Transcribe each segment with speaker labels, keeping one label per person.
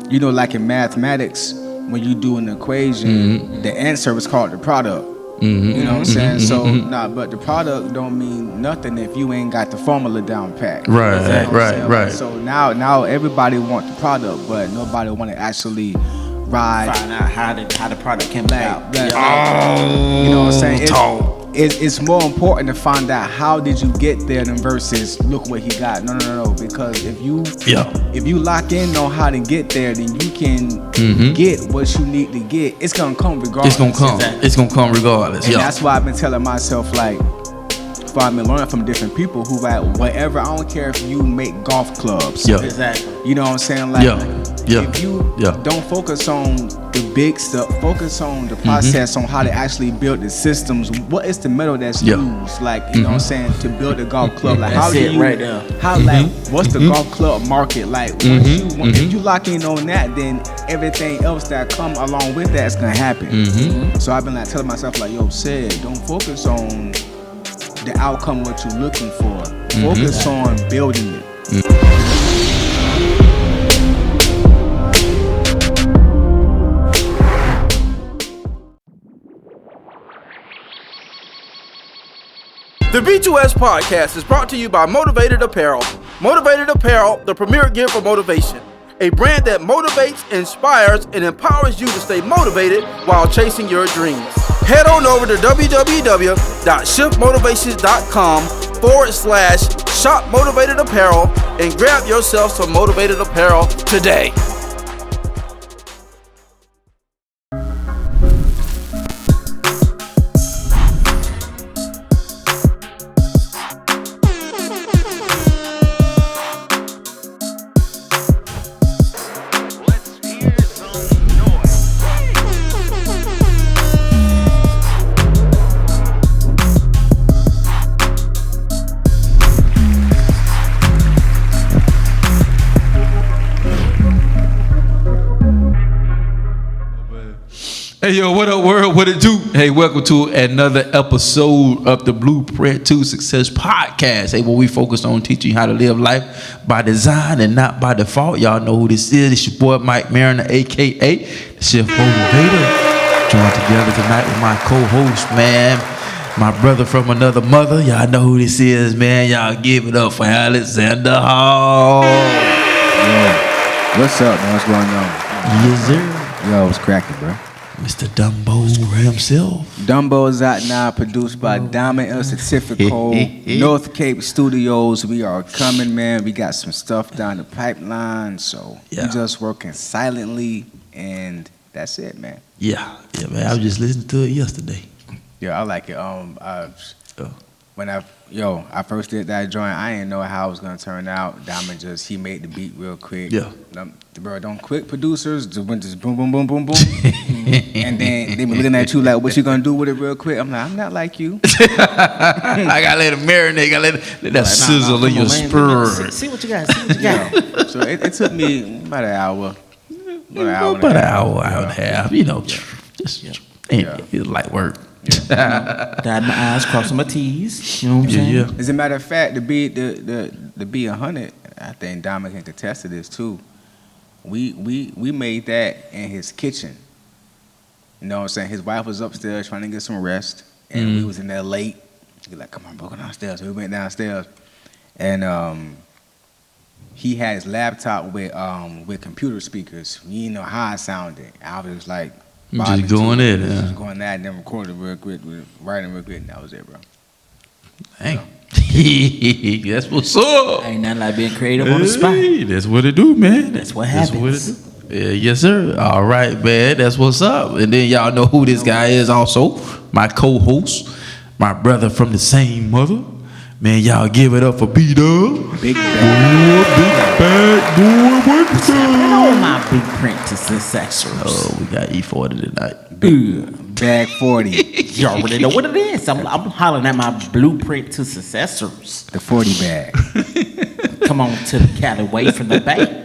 Speaker 1: you know, like in mathematics, when you do an equation, the answer is called the product. You know what I'm saying? So, but the product don't mean nothing if you ain't got the formula down pat.
Speaker 2: Right.
Speaker 1: So now everybody want the product, but nobody want to actually find
Speaker 3: out how the product came about.
Speaker 1: You know what I'm saying? It's more important to find out how did you get there than versus look what he got. No. Because if you lock in on how to get there, then you can get what you need to get. It's gonna come regardless.
Speaker 2: It's gonna come regardless.
Speaker 1: And that's why I've been telling myself, like, if I've been learning from different people who like whatever. I don't care if you make golf clubs.
Speaker 3: Exactly.
Speaker 1: You know what I'm saying? Like, if you don't focus on the big stuff, focus on the process, on how to actually build the systems. What is the metal that's used? Like, you know what I'm saying, to build a golf club. Like, how do you, what's the golf club market? Like, if you lock in on that, then everything else that come along with that is gonna happen. So I've been like telling myself, like, yo, Sid, don't focus on the outcome, what you're looking for. Focus on building it.
Speaker 4: The B2S podcast is brought to you by Motivated Apparel. Motivated Apparel, the premier gear for motivation. A brand that motivates, inspires, and empowers you to stay motivated while chasing your dreams. Head on over to www.shiftmotivations.com/shop Motivated Apparel and grab yourself some Motivated Apparel today.
Speaker 2: Hey, yo, what up, world? What it do? Hey, welcome to another episode of the Blueprint to Success podcast. Hey, where we focus on teaching you how to live life by design and not by default. Y'all know who this is. It's your boy, Mike Mariner, a.k.a. the Shift Motivator. Joined together tonight with my co-host, man, my brother from another mother. Y'all know who this is, man. Y'all give it up for Alxndr Hall.
Speaker 1: Yo, what's up, man? What's going on?
Speaker 2: Yes, sir.
Speaker 1: Yo, what's cracking, bro?
Speaker 2: Mr. Dumbo himself.
Speaker 1: Dumbo is out now, produced by Diamond El Certifico, North Cape Studios. We are coming, man. We got some stuff down the pipeline, so we just working silently, and that's it, man.
Speaker 2: Yeah, man. I was just listening to it yesterday.
Speaker 1: Yeah, I like it. When I first did that joint, I didn't know how it was gonna turn out. Diamond he made the beat real quick. Yeah. Bro, don't quick producers just went just boom, boom, boom, boom, boom. And then they were looking at you like, what you gonna do with it real quick? I'm like, I'm not like you.
Speaker 2: I gotta let it marinate, gotta let that sizzle in your spur.
Speaker 3: See what you got,
Speaker 1: So it took me about an hour.
Speaker 2: About an hour and a half. You know, it's light work.
Speaker 3: Dotting my I's, crossing my T's. You know what I'm saying?
Speaker 1: Yeah. As a matter of fact, the B100, I think Diamond can contest to this too. We made that in his kitchen. You know what I'm saying? His wife was upstairs trying to get some rest, and we was in there late. He was like, come on, bro, go downstairs. So we went downstairs, and he had his laptop with computer speakers. You didn't know how it sounded. I was like,
Speaker 2: just going in,
Speaker 1: just going that, and then recorded real quick, writing real quick, and that was it, bro.
Speaker 2: Dang. That's what's up.
Speaker 3: Ain't nothing like being creative on the spot.
Speaker 2: That's what it do, man.
Speaker 3: That's what happens.
Speaker 2: Yes, sir. All right, man. That's what's up. And then y'all know who this guy is also. My co-host, my brother from the same mother. Man, y'all give it up for B-Dub.
Speaker 1: Big bag.
Speaker 2: Boy, what's
Speaker 3: happening on my blueprint to success?
Speaker 2: Oh, we got E40 tonight.
Speaker 1: Bag 40.
Speaker 3: You already know what it is. I'm hollering at my blueprint to successors.
Speaker 1: The 40 bag.
Speaker 3: Come on to the Cali way from the bay.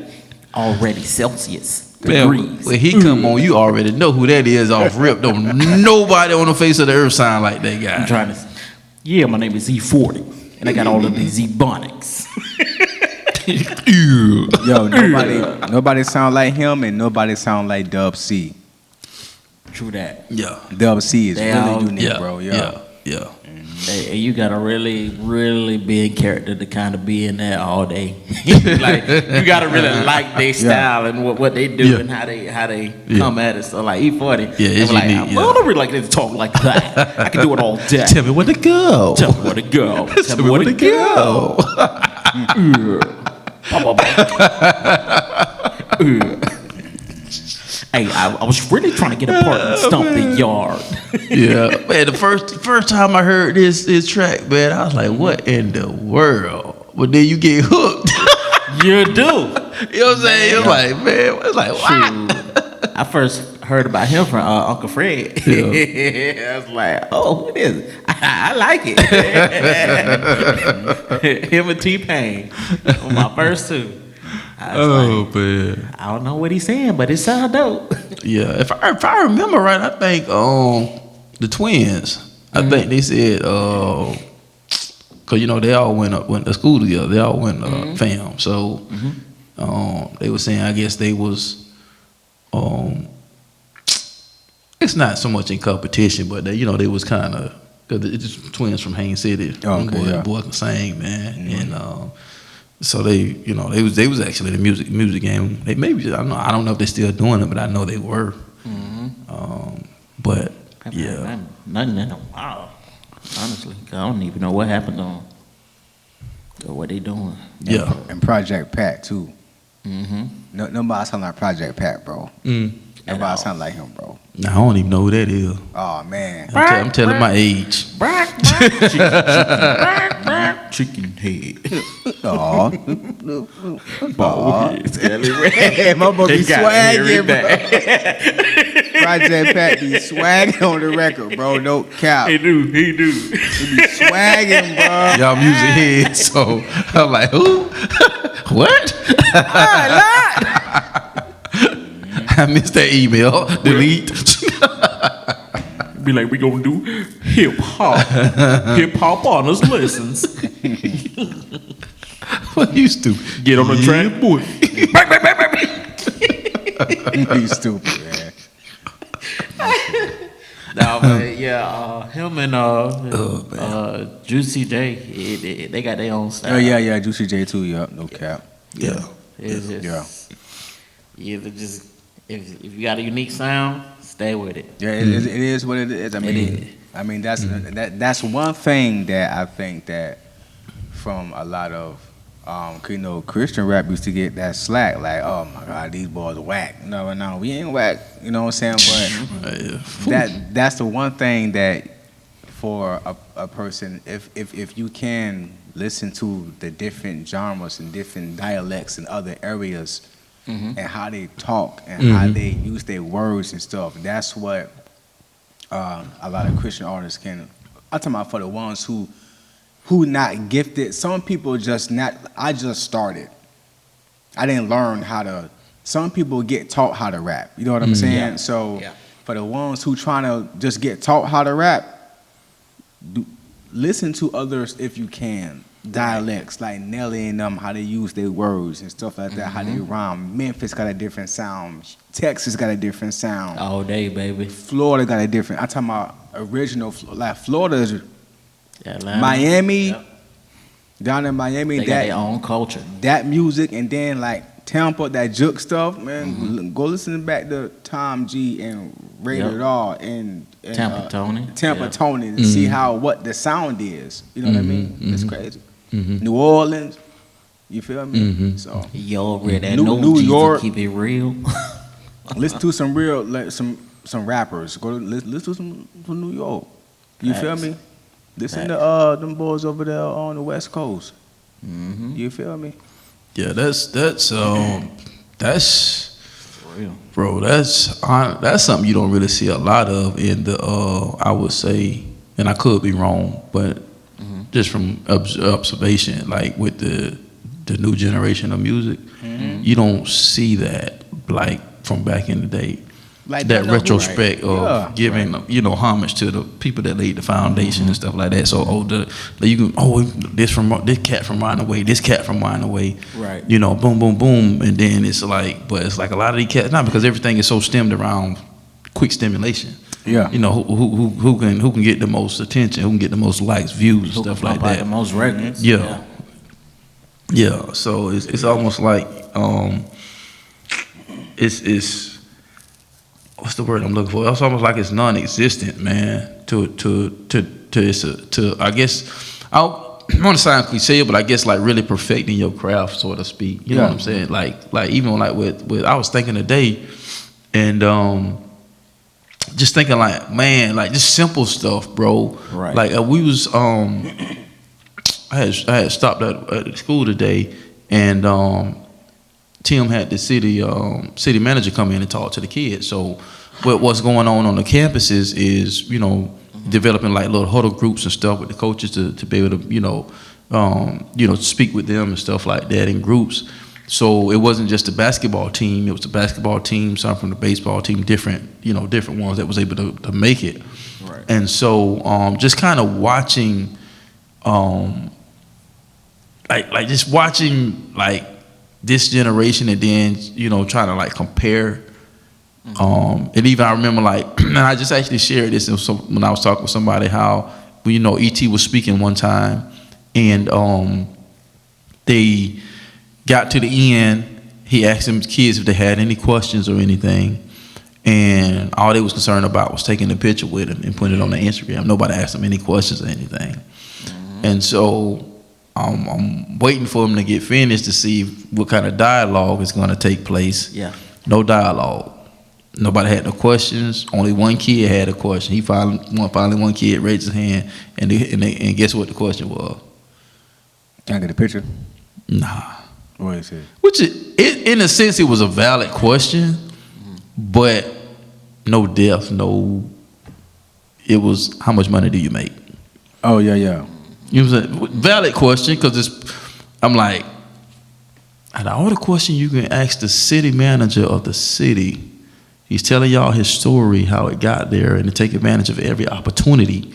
Speaker 3: Already Celsius degrees.
Speaker 2: When he come on, you already know who that is off rip. Don't nobody on the face of the earth sound like that guy.
Speaker 3: I'm trying to. Yeah, my name is E40, and I got all of these Ebonics.
Speaker 1: Yo, nobody sound like him, and nobody sound like Dub C.
Speaker 3: True that.
Speaker 2: Yeah.
Speaker 1: Dub C is
Speaker 3: They
Speaker 1: really
Speaker 3: all-
Speaker 1: unique, bro.
Speaker 2: Yeah.
Speaker 3: Hey, you gotta really, really be in character to kind of be in there all day. Like you gotta really like their style and what they do and how they come at it. So like E40,
Speaker 2: it's
Speaker 3: like,
Speaker 2: unique,
Speaker 3: I don't really like to talk like that. I can do it all day.
Speaker 2: Tell me where to go.
Speaker 3: Tell me where to go.
Speaker 2: Tell me where to go.
Speaker 3: Hey, I was really trying to get a part and stomp the yard.
Speaker 2: Yeah, man. The first time I heard this track, man, I was like, "What in the world?" But then you get hooked.
Speaker 3: You do.
Speaker 2: You know what I'm saying? It's like, man, it's like, what?
Speaker 3: I first heard about him from Uncle Fred. I was like, oh, what is it? I like it. Him and T-Pain on my first two.
Speaker 2: Man.
Speaker 3: I don't know what he's saying, but it sounds dope.
Speaker 2: Yeah, if I remember right, I think the twins. I think they said cause you know they all went to school together. They all went fam. So they were saying I guess they was it's not so much in competition, but they was kind of because it's just twins from Haines City. Boy can sing, man, and. So they was actually in the music game. They maybe I don't know if they're still doing it, but I know they were. But yeah,
Speaker 3: nothing in a while. Honestly, I don't even know what happened to them or what they doing.
Speaker 2: Yeah,
Speaker 1: and Project Pat too. Nobody sound like Project Pat, bro. Nobody sound like him, bro.
Speaker 2: I don't even know who that is.
Speaker 1: Oh man,
Speaker 2: I'm telling my age.
Speaker 3: Chicken head.
Speaker 1: Aw.
Speaker 3: My
Speaker 1: boy be swagging, bro. Project Pat be swagging on the record, bro. No cap.
Speaker 3: He do.
Speaker 1: He be swagging, bro.
Speaker 2: Y'all music heads, so I'm like, who? What? I missed that email. Delete.
Speaker 3: Be like, we gonna do hip hop honors lessons.
Speaker 2: What you stupid?
Speaker 3: Get on the track, boy.
Speaker 1: You stupid, man.
Speaker 3: No, but yeah, him and Juicy J, they got their own style.
Speaker 1: Oh yeah, Juicy J too. Yup, no cap.
Speaker 2: Yeah.
Speaker 3: It's just, you either just if you got a unique sound, stay with it.
Speaker 1: Yeah, it is what it is. I mean, that's one thing that I think that from a lot of Christian rap used to get that slack, like, oh my God, these boys are whack. No, we ain't whack. You know what I'm saying? But that's the one thing that for a person, if you can listen to the different genres and different dialects in other areas and how they talk and how they use their words and stuff, that's what a lot of Christian artists can. I'm talking about for the ones who not gifted. Some people just not. I just started. I didn't learn how to. Some people get taught how to rap. You know what I'm saying?
Speaker 3: Yeah.
Speaker 1: So for the ones who trying to just get taught how to rap, listen to others if you can. Dialects like Nelly and them, how they use their words and stuff like that, how they rhyme. Memphis got a different sound. Texas got a different sound.
Speaker 3: All day, baby.
Speaker 1: Florida got a different. I'm talking about original. Like Florida is
Speaker 3: Atlanta.
Speaker 1: Miami. Down in Miami,
Speaker 3: They got their own culture.
Speaker 1: That music, and then like Tampa, that juke stuff, man. Go listen back to Tom G and Rated R and
Speaker 3: Tampa Tony.
Speaker 1: Tony to see what the sound is. You know what I mean? It's crazy. New Orleans, you feel me? So
Speaker 3: You already that
Speaker 1: New York.
Speaker 3: keep it real.
Speaker 1: listen to some real some rappers. Go listen to some from New York. You feel me? Listen to them boys over there on the West Coast. You feel me?
Speaker 2: Yeah, that's
Speaker 3: real.
Speaker 2: bro. That's something you don't really see a lot of in the I would say, and I could be wrong, but just from observation, like with the new generation of music, you don't see that like from back in the day.
Speaker 1: Like
Speaker 2: that retrospect of giving homage to the people that laid the foundation and stuff like that. So this cat from Riding Away, this cat from Riding Away,
Speaker 3: right?
Speaker 2: Boom, boom, boom, and then it's like, but it's like a lot of these cats, not because everything is so stemmed around quick stimulation.
Speaker 1: Yeah,
Speaker 2: who can get the most attention, who can get the most likes, views, and stuff like that.
Speaker 3: The most records.
Speaker 2: Yeah. So it's almost like it's what's the word I'm looking for? It's almost like it's non-existent, man. I guess I don't want to sound cliche, but I guess like really perfecting your craft, so to speak. You know what I'm saying? Like even like with I was thinking today, and just thinking like, man, like just simple stuff, bro.
Speaker 3: Right.
Speaker 2: Like we was I had stopped at school today, and Tim had the city manager come in and talk to the kids. So what's going on the campuses is, developing like little huddle groups and stuff with the coaches to be able to, speak with them and stuff like that in groups. So it wasn't just the basketball team, it was the basketball team, some from the baseball team, different ones that was able to make it.
Speaker 3: Right.
Speaker 2: And so just kind of watching, like just watching like this generation, and then trying to like compare, and even I remember like, and I just actually shared this when I was talking with somebody how E.T. was speaking one time, and they got to the end. He asked them kids if they had any questions or anything, and all they was concerned about was taking a picture with him and putting it on the Instagram. Nobody asked them any questions or anything, and so. I'm waiting for him to get finished to see what kind of dialogue is going to take place.
Speaker 3: Yeah.
Speaker 2: No dialogue. Nobody had no questions. Only one kid had a question. Finally one kid raised his hand, and guess what the question was?
Speaker 1: Can I get a picture?
Speaker 2: Nah.
Speaker 1: What is it?
Speaker 2: Which in a sense it was a valid question, but no depth, it was how much money do you make?
Speaker 1: Oh yeah.
Speaker 2: It was a valid question because I'm like, out of all the questions you can ask the city manager of the city, he's telling y'all his story, how it got there, and to take advantage of every opportunity.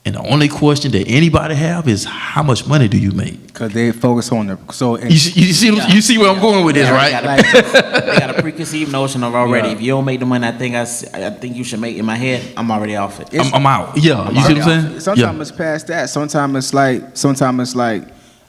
Speaker 2: And the only question that anybody have is how much money do you make?
Speaker 1: Because they focus on
Speaker 2: you see where I'm going with this, right?
Speaker 3: They got a preconceived notion of already. If you don't make the money, I think you should make. In my head, I'm already off it.
Speaker 2: I'm out. Yeah, you see what I'm saying?
Speaker 1: Sometimes it's past that. Sometimes it's like,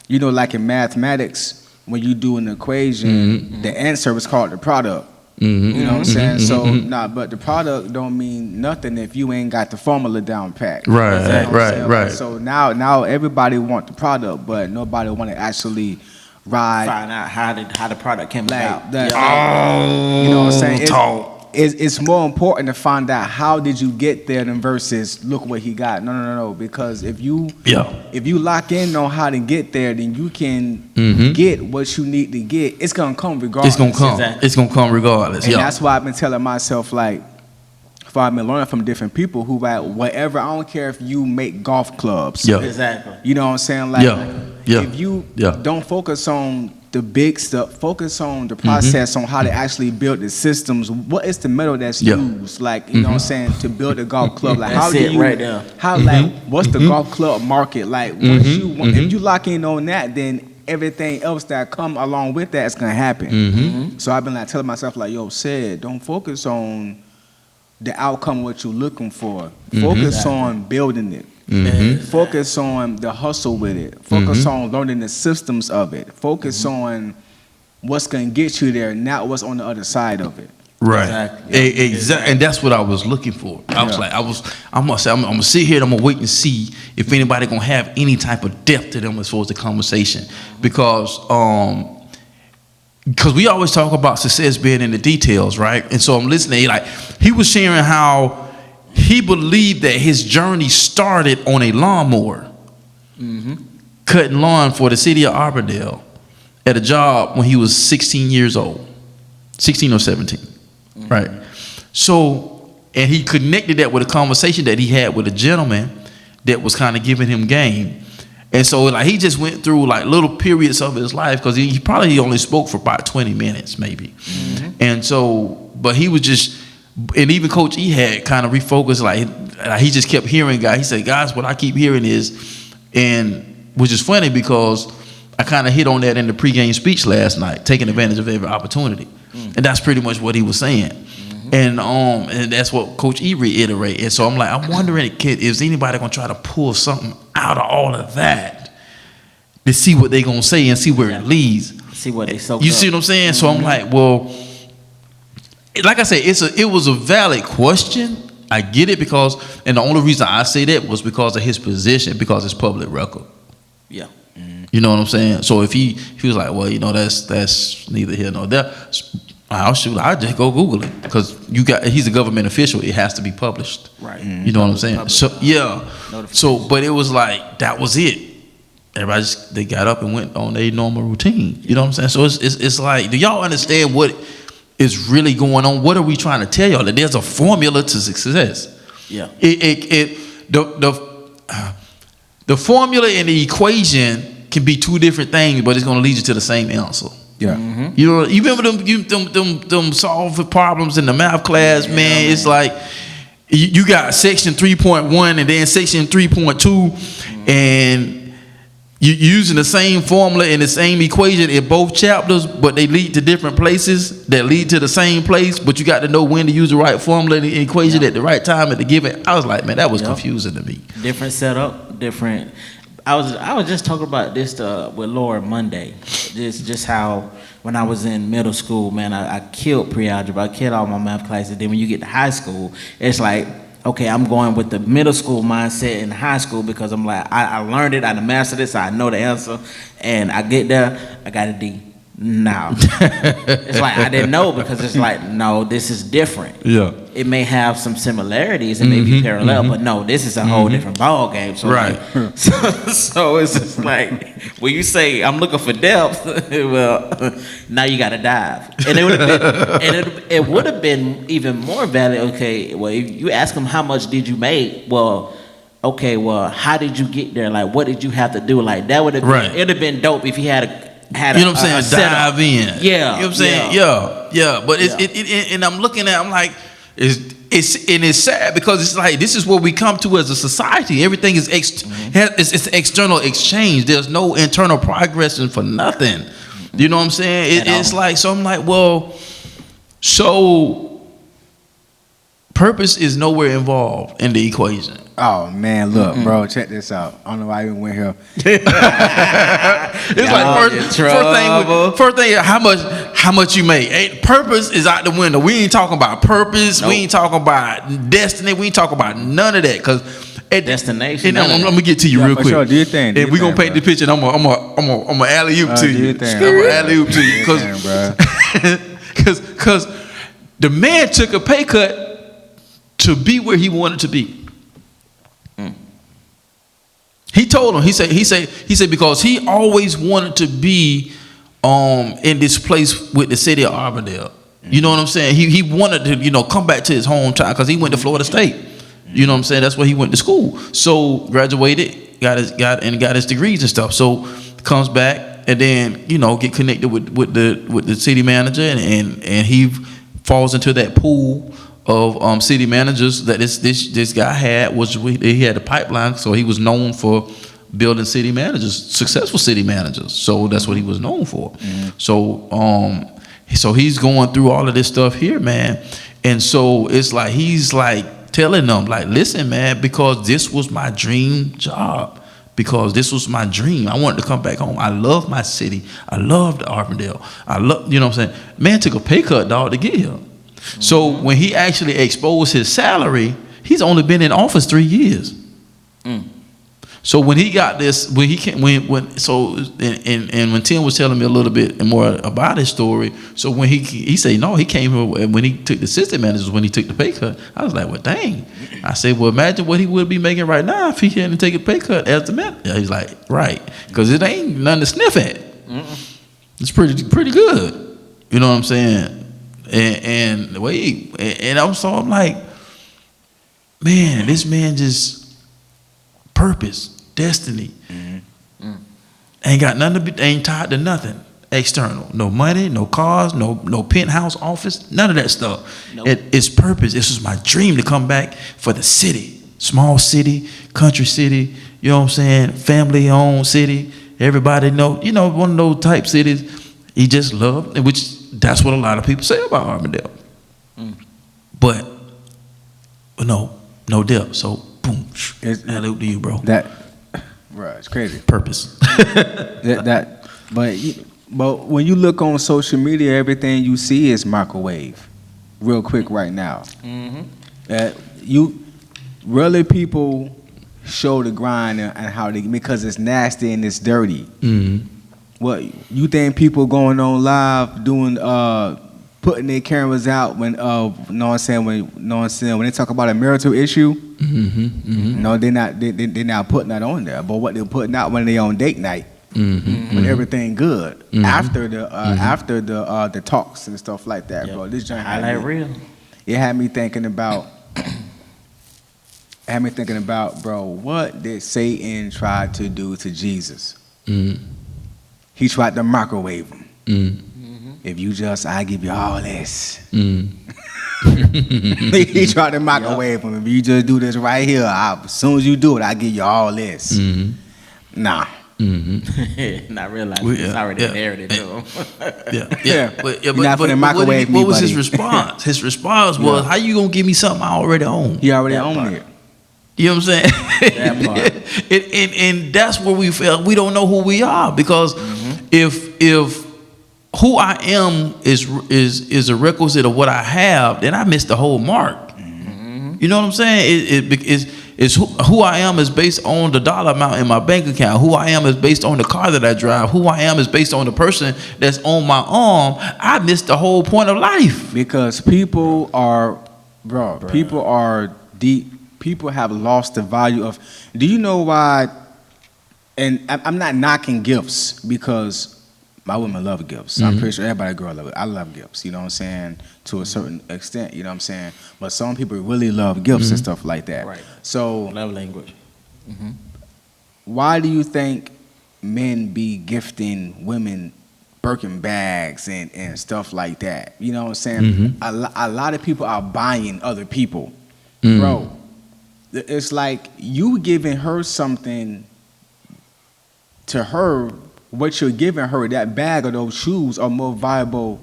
Speaker 1: like in mathematics, when you do an equation, the answer is called the product. You know what I'm saying? So but the product don't mean nothing if you ain't got the formula down pat.
Speaker 2: Right.
Speaker 1: So now everybody want the product, but nobody want to actually find
Speaker 3: out how the product came about.
Speaker 1: You know what I'm saying? It's more important to find out how did you get there than versus look what he got. No. Because if you lock in on how to get there, then you can get what you need to get. It's gonna come regardless.
Speaker 2: It's gonna come. Exactly. It's gonna come regardless.
Speaker 1: And that's why I've been telling myself, like, if I've been learning from different people who like whatever. I don't care if you make golf clubs.
Speaker 2: Yeah.
Speaker 3: Exactly.
Speaker 1: You know what I'm saying? Like, if you don't focus on the big stuff, focus on the process, on how to actually build the systems. What is the metal that's used? Like, you know what I'm saying, to build a golf club. Like,
Speaker 3: that's
Speaker 1: what's the golf club market? Like, if you lock in on that, then everything else that come along with that is gonna happen. So I've been like telling myself, like, don't focus on the outcome, what you're looking for. Focus on building it. Focus on the hustle with it. Focus on learning the systems of it. Focus on what's gonna get you there, not what's on the other side of it.
Speaker 2: Right. Exactly. And that's what I was looking for. I'm gonna sit here and I'm gonna wait and see if anybody gonna have any type of depth to them as far as the conversation. Because we always talk about success being in the details, right? And so I'm listening, like he was sharing how he believed that his journey started on a lawnmower, cutting lawn for the city of Auburndale at a job when he was 16 years old, 16 or 17, right? So, and he connected that with a conversation that he had with a gentleman that was kind of giving him game. And so, like, he just went through like little periods of his life because he probably only spoke for about 20 minutes, maybe. And so, but he was just And even Coach E had kind of refocused, like he just kept hearing guys. He said, guys, what I keep hearing is, and which is funny because I kind of hit on that in the pregame speech last night, taking advantage of every opportunity. And that's pretty much what he was saying. And that's what Coach E reiterated. And so I'm like, I'm wondering, is anybody gonna try to pull something out of all of that to see what they gonna say and see where it leads?
Speaker 3: See what they soak
Speaker 2: You
Speaker 3: up.
Speaker 2: see what I'm saying? So I'm like, well, like I said, it was a valid question. I get it because, and the only reason I say that was because of his position, because it's public record.
Speaker 3: Yeah.
Speaker 2: You know what I'm saying? So if he was like, well, you know, that's neither here nor there. I'll just go Google it because he's a government official. It has to be published.
Speaker 3: Right.
Speaker 2: You know what I'm saying? So yeah. So, but it was like that was it. Everybody they got up and went on their normal routine. You know what I'm saying? So it's like, do y'all understand what is really going on? What are we trying to tell y'all? That there's a formula to success.
Speaker 3: Yeah.
Speaker 2: The formula and the equation can be two different things, but it's going to lead you to the same answer.
Speaker 1: Yeah.
Speaker 2: You know, you remember them solving problems in the math class, man? It's like you got section 3.1 and then section 3.2, and you're using the same formula and the same equation in both chapters, but they lead to different places that lead to the same place, but you got to know when to use the right formula and the equation at the right time at the given. I was like, man, that was confusing to me.
Speaker 3: Different setup, different. I was just talking about this with Laura Monday. Just how when I was in middle school, man, I killed pre-algebra. I killed all my math classes. Then when you get to high school, it's like, okay, I'm going with the middle school mindset in high school because I'm like, I learned it, I mastered it, so I know the answer. And I get there, I got a D. No. It's like I didn't know because it's like, no, this is different.
Speaker 2: Yeah.
Speaker 3: It may have some similarities and maybe parallel, but no, this is a whole different ball game. So
Speaker 2: Right.
Speaker 3: like, so it's just like when you say I'm looking for depth, well, now you got to dive, and it would have been even more valid. Okay, well, if you ask them how much did you make, well, okay, well, how did you get there? Like, what did you have to do? Like that would have been, it'd have been dope if he had
Speaker 2: you know what I'm saying? Dive in.
Speaker 3: Yeah.
Speaker 2: You know what I'm saying? Yeah. But it's and I'm looking at, I'm like, it's sad because it's like this is what we come to as a society. Everything is it's external exchange. There's no internal progression for nothing. You know what I'm saying? It's like, so I'm like, well, so purpose is nowhere involved in the equation.
Speaker 1: Oh man, look, bro, check this out. I don't know why I even went here.
Speaker 2: It's like first thing, how much you make. Purpose is out the window. We ain't talking about purpose. Nope. We ain't talking about destiny. We ain't talking about none of that. Cause
Speaker 3: destination.
Speaker 2: And I'm gonna get to you real quick.
Speaker 1: Sure, do your thing.
Speaker 2: And we're gonna paint the picture. And I'm gonna alley oop to you. I'm gonna alley oop to you because the man took a pay cut to be where he wanted to be. He told him, he said because he always wanted to be in this place with the city of Alxndr. You know what I'm saying? He wanted to, you know, come back to his hometown because he went to Florida State. You know what I'm saying? That's where he went to school. So graduated, got his degrees and stuff. So comes back and then, you know, get connected with the city manager and he falls into that pool of city managers that this guy had. He had a pipeline, so he was known for building city managers, successful city managers. So that's what he was known for. So he's going through all of this stuff here, man. And so it's like he's like telling them, like, listen, man, because this was my dream job. Because this was my dream. I wanted to come back home. I love my city. I loved Alxndr. You know what I'm saying? Man took a pay cut, dog, to get here. So when he actually exposed his salary, he's only been in office 3 years. So when he got this, when Tim was telling me a little bit more about his story, so when he said no, he came here when he took the assistant managers, when he took the pay cut. I was like, well, dang. I said, well, imagine what he would be making right now if he hadn't taken a pay cut as the manager. He's like, right, because it ain't nothing to sniff at. It's pretty good. You know what I'm saying? And the way I'm like, man, this man just purpose, destiny, ain't got nothing to be, ain't tied to nothing. external. No money, no cars, no penthouse office, none of that stuff.
Speaker 3: Nope.
Speaker 2: It's purpose. This was my dream to come back for the city. Small city, country city, you know what I'm saying? Family owned city. Everybody know, you know, one of those type cities he just loved, which that's what a lot of people say about Armandale. But no depth. So boom, salute to you, bro.
Speaker 1: Bro, it's crazy.
Speaker 2: Purpose.
Speaker 1: But when you look on social media, everything you see is microwave, real quick right now. Really people show the grind and how they, because it's nasty and it's dirty. What you think people going on live doing putting their cameras out when know what I'm saying, when they talk about a marital issue, no, they're not putting that on there. But what they're putting out when they on date night, when everything good, after the talks and stuff like that, bro. This joint
Speaker 3: highlight real.
Speaker 1: It had me thinking about bro, what did Satan try to do to Jesus? He tried to microwave him. If you just, I give you all this. He tried to microwave him. If you just do this right here, as soon as you do it, I give you all this. Nah.
Speaker 3: Not realizing it's already narrated to him.
Speaker 2: What was his response? His response was, "How you gonna give me something I already own?"
Speaker 1: He already owned it.
Speaker 2: You know what I'm saying? That part. and that's where we feel we don't know who we are, because if who I am is a requisite of what I have, then I missed the whole mark. You know what I'm saying? It's who I am is based on the dollar amount in my bank account. Who I am is based on the car that I drive. Who I am is based on the person that's on my arm. I missed the whole point of life.
Speaker 1: Because people are deep. People have lost the value of. Do you know why? And I'm not knocking gifts, because my women love gifts. I'm pretty sure everybody girl love it. I love gifts, you know what I'm saying, to a certain extent, you know what I'm saying. But some people really love gifts and stuff like that.
Speaker 3: Right.
Speaker 1: So
Speaker 3: love language.
Speaker 1: Why do you think men be gifting women Birkin bags and stuff like that? You know what I'm saying? A lot of people are buying other people. Bro, it's like you giving her something to her. What you're giving her, that bag or those shoes, are more valuable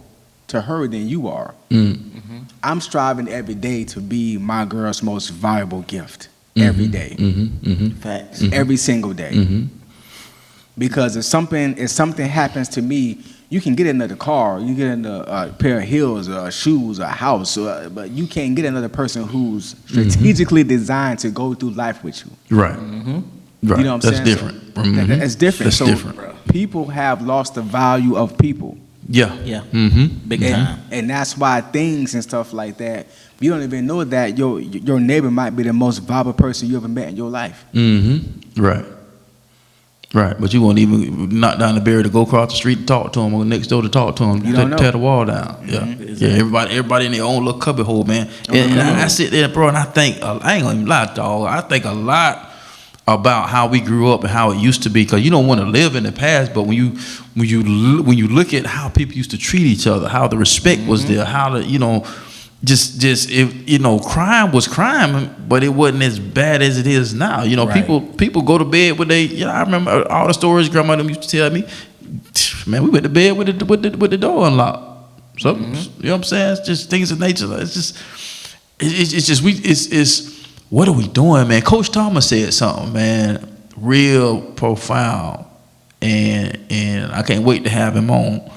Speaker 1: to her than you are. I'm striving every day to be my girl's most valuable gift every day.
Speaker 3: Facts.
Speaker 1: Every single day. Because if something happens to me, you can get another car, you get a pair of heels or shoes or a house, but you can't get another person who's strategically designed to go through life with you.
Speaker 2: Right. Right.
Speaker 1: You know what I'm saying?
Speaker 2: That's different.
Speaker 1: That's different.
Speaker 2: That's different.
Speaker 1: People have lost the value of people.
Speaker 3: Yeah. Big time.
Speaker 1: And that's why things and stuff like that, you don't even know that your neighbor might be the most valuable person you ever met in your life.
Speaker 2: Right. But you won't even knock down the barrier to go across the street to talk to him, or next door to talk to him.
Speaker 1: You don't know.
Speaker 2: Tear the wall down. Everybody in their own little cubby hole, man. And I sit there, bro, and I think, I ain't gonna even lie, dog. I think a lot about how we grew up and how it used to be, because you don't want to live in the past, but when you look at how people used to treat each other, how the respect was there, how the, you know, just if, you know, crime was crime, but it wasn't as bad as it is now. You know, people go to bed with I remember all the stories grandma them used to tell me. Man, we went to bed with the door unlocked. So you know what I'm saying? It's just things of nature. It's what are we doing, man? Coach Thomas said something, man, real profound, and I can't wait to have him on.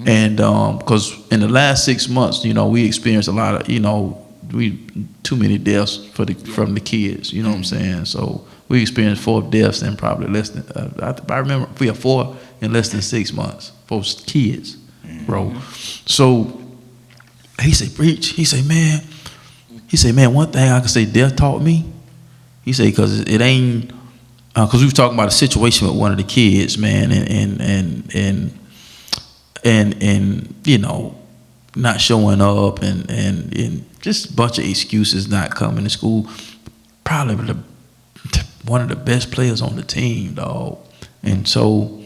Speaker 2: And because in the last 6 months, you know, we experienced a lot of, you know, too many deaths from the kids. You know what I'm saying? So we experienced 4 deaths in probably less than. I remember we have 4 in less than 6 months for kids, bro. So he said, preach. He said, man, one thing I can say death taught me. He said, because it ain't, because we was talking about a situation with one of the kids, man, and you know, not showing up and just a bunch of excuses, not coming to school. Probably one of the best players on the team, dog. And so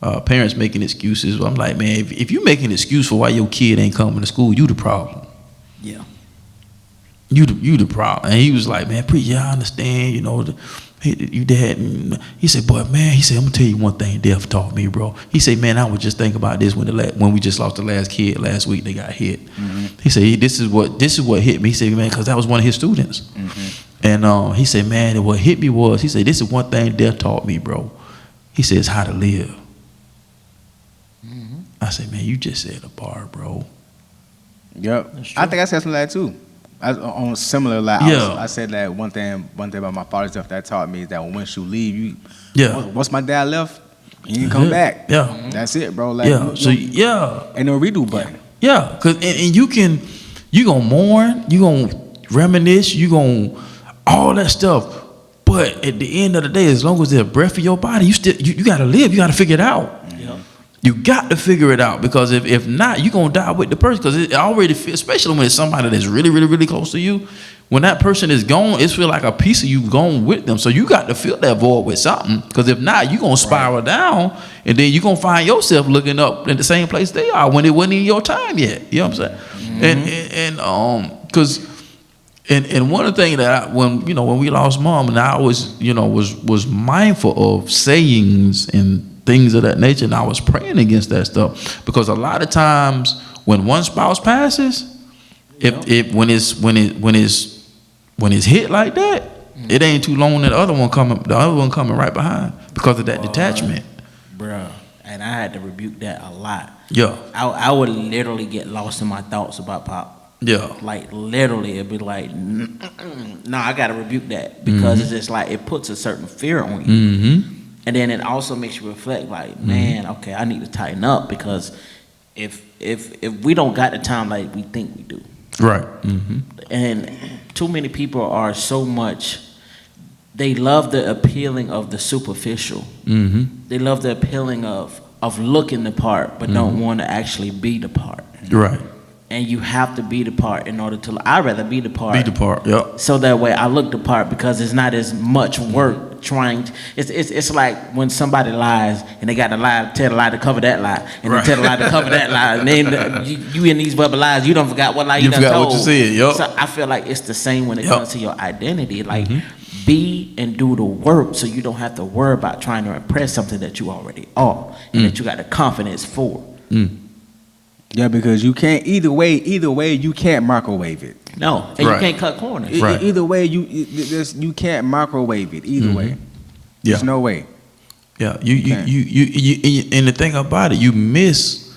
Speaker 2: parents making excuses. I'm like, man, if you make an excuse for why your kid ain't coming to school, you the problem.
Speaker 3: Yeah.
Speaker 2: You the problem. And he was like, man, I understand, you know, you dad. He said, but man, he said, I'm gonna tell you one thing Death taught me, bro. He said, man, I was just thinking about this when we just lost the last kid last week. They got hit. Mm-hmm. He said, this is what hit me. He said, man, because that was one of his students. Mm-hmm. And he said, man, what hit me was, he said, this is one thing Death taught me, bro. He said, it's how to live. Mm-hmm. I said, man, you just said a bar, bro.
Speaker 1: Yep. I think I said something like that too. On similar, like I said that one thing about my father's stuff that taught me is that once you leave, once my dad left, he didn't come back. Yeah, that's it, bro. Like, ain't no redo button.
Speaker 2: Yeah, cause and you gonna mourn, you gonna reminisce, you gonna all that stuff. But at the end of the day, as long as there's breath in your body, you gotta live. You gotta figure it out. Yeah. You got to figure it out, because if not, you're going to die with the person, because it already feels, especially when it's somebody that's really, really, really close to you, when that person is gone, it feels like a piece of you gone with them. So you got to fill that void with something, because if not, you're going to spiral down, and then you're going to find yourself looking up in the same place they are when it wasn't in your time yet. You know what I'm saying? Mm-hmm. And one of the things that when we lost mom, and I always, was mindful of sayings and things of that nature, and I was praying against that stuff, because a lot of times when one spouse passes, when it's hit like that, it ain't too long that the other one coming right behind, because of that detachment.
Speaker 3: Bruh, and I had to rebuke that a lot.
Speaker 2: Yeah.
Speaker 3: I would literally get lost in my thoughts about Pop.
Speaker 2: Yeah.
Speaker 3: Like literally it'd be like, no, I gotta rebuke that, because it's just like it puts a certain fear on you. Mm-hmm. And then it also makes you reflect, like, man, okay, I need to tighten up, because if we don't got the time like we think we do,
Speaker 2: right? Mm-hmm.
Speaker 3: And too many people are so much, they love the appealing of the superficial. Mm-hmm. They love the appealing of looking the part, but don't want to actually be the part.
Speaker 2: Right.
Speaker 3: And you have to be the part in order to. I'd rather be the part.
Speaker 2: Be the part. Yeah.
Speaker 3: So that way I look the part, because it's not as much work trying. It's like when somebody lies and they got to tell the lie to cover that lie, and then tell the lie to cover that lie, and then you in these bubble lies, you don't forgot what lie you done told.
Speaker 2: You forgot what you said. Yep.
Speaker 3: So I feel like it's the same when it comes to your identity. Like, be and do the work, so you don't have to worry about trying to impress something that you already are, and that you got the confidence for.
Speaker 1: Yeah, because you can't either way you can't microwave it.
Speaker 3: No, and you can't cut corners.
Speaker 1: Either way you can't microwave it. Either way, there's no way.
Speaker 2: Yeah, you and the thing about it, you miss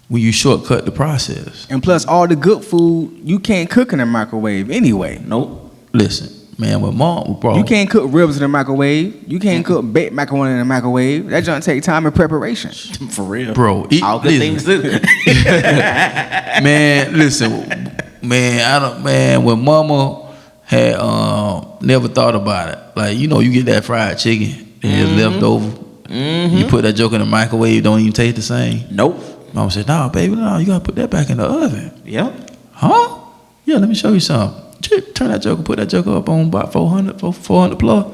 Speaker 2: when you shortcut the process.
Speaker 1: And plus, all the good food you can't cook in a microwave anyway.
Speaker 3: Nope.
Speaker 2: Listen, man, with mom, bro,
Speaker 1: you can't cook ribs in a microwave. You can't cook baked macaroni in a microwave. That junk take time and preparation.
Speaker 3: For real,
Speaker 2: bro.
Speaker 3: All good things do.
Speaker 2: Man, listen, man, when mama had never thought about it, like, you get that fried chicken and it's left over. You put that joke in the microwave, don't even taste the same.
Speaker 3: Nope.
Speaker 2: Mama said, "No, baby, no, you gotta put that back in the oven."
Speaker 3: Yep.
Speaker 2: Huh? Yeah, let me show you something. Turn that joker, put that joker up on about 400 plus.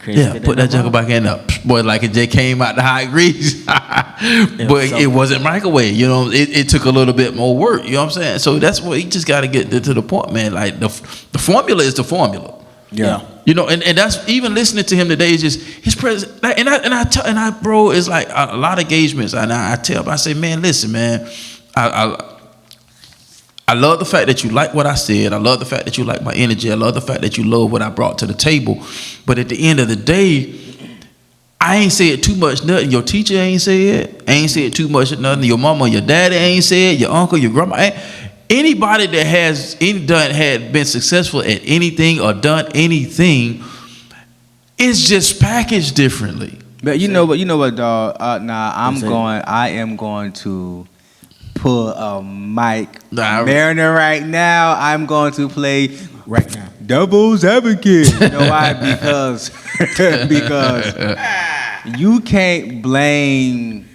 Speaker 2: Yeah, put that joker back in there. Boy, like it just came out the hot grease. But it wasn't microwave, it took a little bit more work, you know what I'm saying? So that's what you just got to get to the point, man. Like the formula is the formula.
Speaker 3: Yeah.
Speaker 2: And that's, even listening to him today, is just his presence. Like, and I bro, it's like a lot of engagements, and I say, man, listen, man, I love the fact that you like what I said. I love the fact that you like my energy. I love the fact that you love what I brought to the table. But at the end of the day, I ain't said too much nothing. Your teacher ain't said. I ain't said too much nothing. Your mama, your daddy ain't said. Your uncle, your grandma. Anybody that had been successful at anything or done anything is just packaged differently.
Speaker 1: But you know what, dog? I am going to pull a Mike Mariner right now. I'm going to play
Speaker 3: right now
Speaker 1: devil's advocate. You know why? Because you can't blame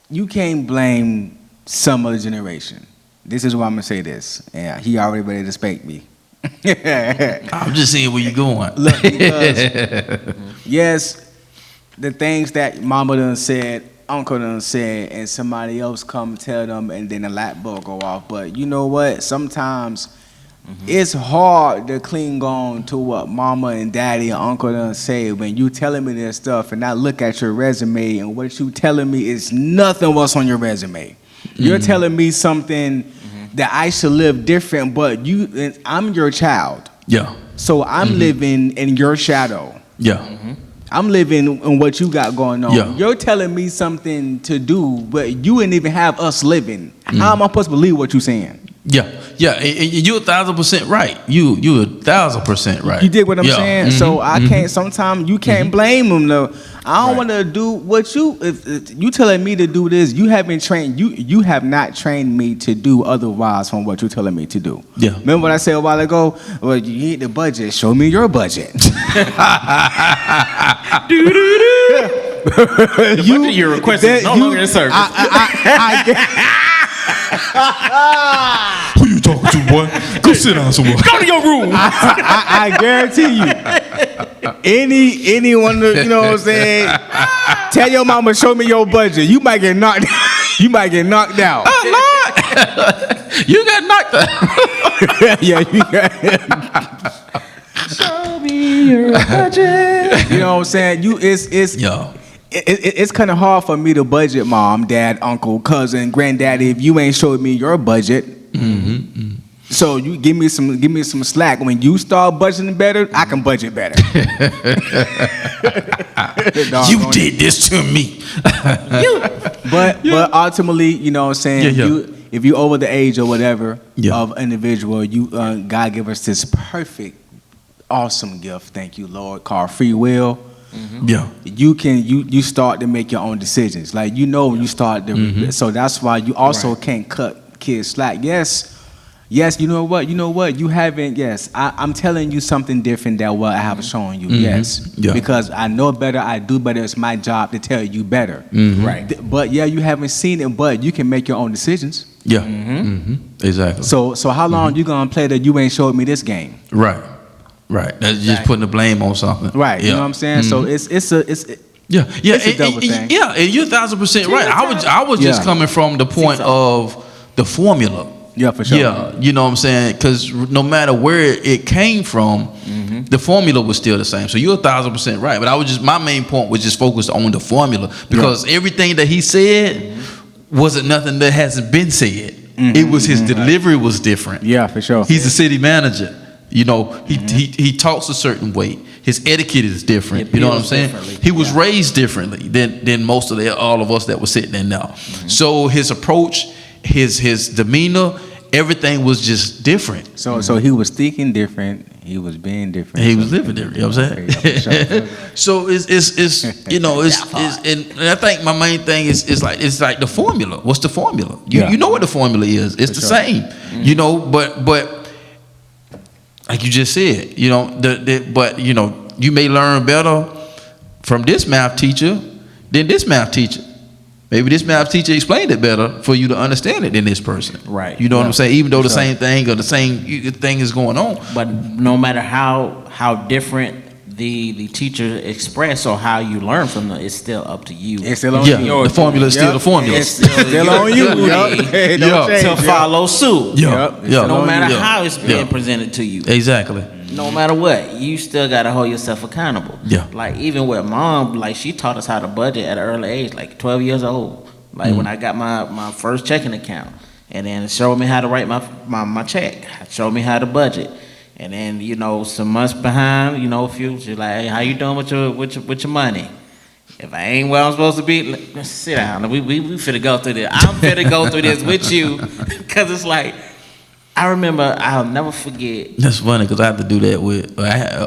Speaker 1: you can't blame some other generation. This is why I'm gonna say this. Yeah, he already ready to spank me.
Speaker 2: I'm just seeing where you're going.
Speaker 1: Look, because, yes, the things that mama done said, uncle done said, and somebody else come tell them, and then the light bulb go off. But you know what? Sometimes it's hard to cling on to what mama and daddy and uncle done say when you telling me this stuff, and I look at your resume, and what you telling me is nothing what's on your resume. You're telling me something that I should live different, but I'm your child.
Speaker 2: Yeah.
Speaker 1: So I'm living in your shadow.
Speaker 2: Yeah.
Speaker 1: I'm living in what you got going on.
Speaker 2: Yeah.
Speaker 1: You're telling me something to do, but you didn't even have us living. How am I supposed to believe what you're saying?
Speaker 2: Yeah, and you're 1,000% right. You're 1,000% right.
Speaker 1: You dig what I'm saying? So I can't.
Speaker 2: Mm-hmm.
Speaker 1: Sometimes you can't blame them though. I don't want to do what you. If you telling me to do this, you haven't trained. You have not trained me to do otherwise from what you're telling me to do.
Speaker 2: Yeah.
Speaker 1: Remember what I said a while ago? Well, you need the budget. Show me your budget.
Speaker 3: Your request is no longer in service.
Speaker 2: Who you talking to, boy? Go sit down somewhere.
Speaker 3: Go to your room.
Speaker 1: I guarantee you, anyone, you know what I'm saying? Tell your mama, show me your budget. You might get knocked. You might get knocked out.
Speaker 2: Oh Lord, you got knocked out.
Speaker 1: Yeah, you got.
Speaker 3: Show me your budget.
Speaker 1: You know what I'm saying? It's kind of hard for me to budget mom, dad, uncle, cousin, granddaddy if you ain't showed me your budget. So you give me some slack. When you start budgeting better, I can budget better.
Speaker 2: You did this to me.
Speaker 1: But ultimately, you know what I'm saying? If you over the age or whatever of individual, you God give us this perfect, awesome gift. Thank you, Lord, called free will. Yeah, you start to make your own decisions. Like when you start to, so that's why you also can't cut kids slack. Yes, you know what you haven't. Yes, I'm telling you something different than what I have shown you. Yes, because I know better, I do better. It's my job to tell you better. Right, but you haven't seen it, but you can make your own decisions. Yeah, exactly. So how long you gonna play that you ain't showed me this game? Right. That's just putting the blame on something. Right. You know what I'm saying? So it's a double thing. Yeah, and you're 1,000% right. I was just coming from the point of the formula. Yeah, for sure. Yeah, you know what I'm saying? Because no matter where it came from, the formula was still the same. So you're 1,000% right. But my main point was just focused on the formula because everything that he said wasn't nothing that hasn't been said. It was his delivery was different. Yeah, for sure. He's a city manager. You know, he talks a certain way. His etiquette is different. You know what I'm saying? He was raised differently than most of all of us that were sitting there now. So his approach, his demeanor, everything was just different. So he was thinking different. He was being different. He was living different. You know what I'm saying? So it's and I think my main thing is like the formula. What's the formula? You know what the formula is. It's the same. You know, but. Like you just said, you know, but you know, you may learn better from this math teacher than this math teacher. Maybe this math teacher explained it better for you to understand it than this person. Right. You know what I'm saying? Even though the same thing or the same thing is going on. But no matter how different the teacher express or how you learn from them, it's still up to you. It's still on you. The formula is still the formula. It's still on you. To follow suit. No matter how it's being presented to you. Exactly. No matter what, you still gotta hold yourself accountable. Yeah. Like even with mom, like she taught us how to budget at an early age, like 12 years old. Like when I got my first checking account, and then it showed me how to write my check. It showed me how to budget. And then, you know, some months behind, you know, she's like, hey, how you doing with your money? If I ain't where I'm supposed to be, let's sit down. We finna go through this. I'm finna go through this with you. Because it's like, I remember, I'll never forget. That's funny, because I have to do that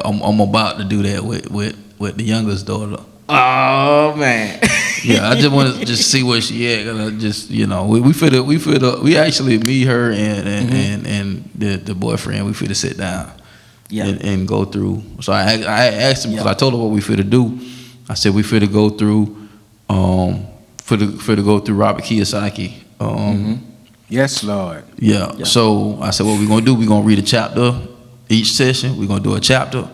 Speaker 1: I'm about to do that with the youngest daughter. Oh, man. Yeah, I just want to just see where she at. Cause I just, you know, we actually, me, her, and the boyfriend, we finna sit down, and go through. So I asked him because I told her what we finna do. I said we finna go through, finna go through Robert Kiyosaki. Yes, Lord. Yeah. So I said what we gonna do? We gonna read a chapter
Speaker 2: Each session, we're gonna do a chapter,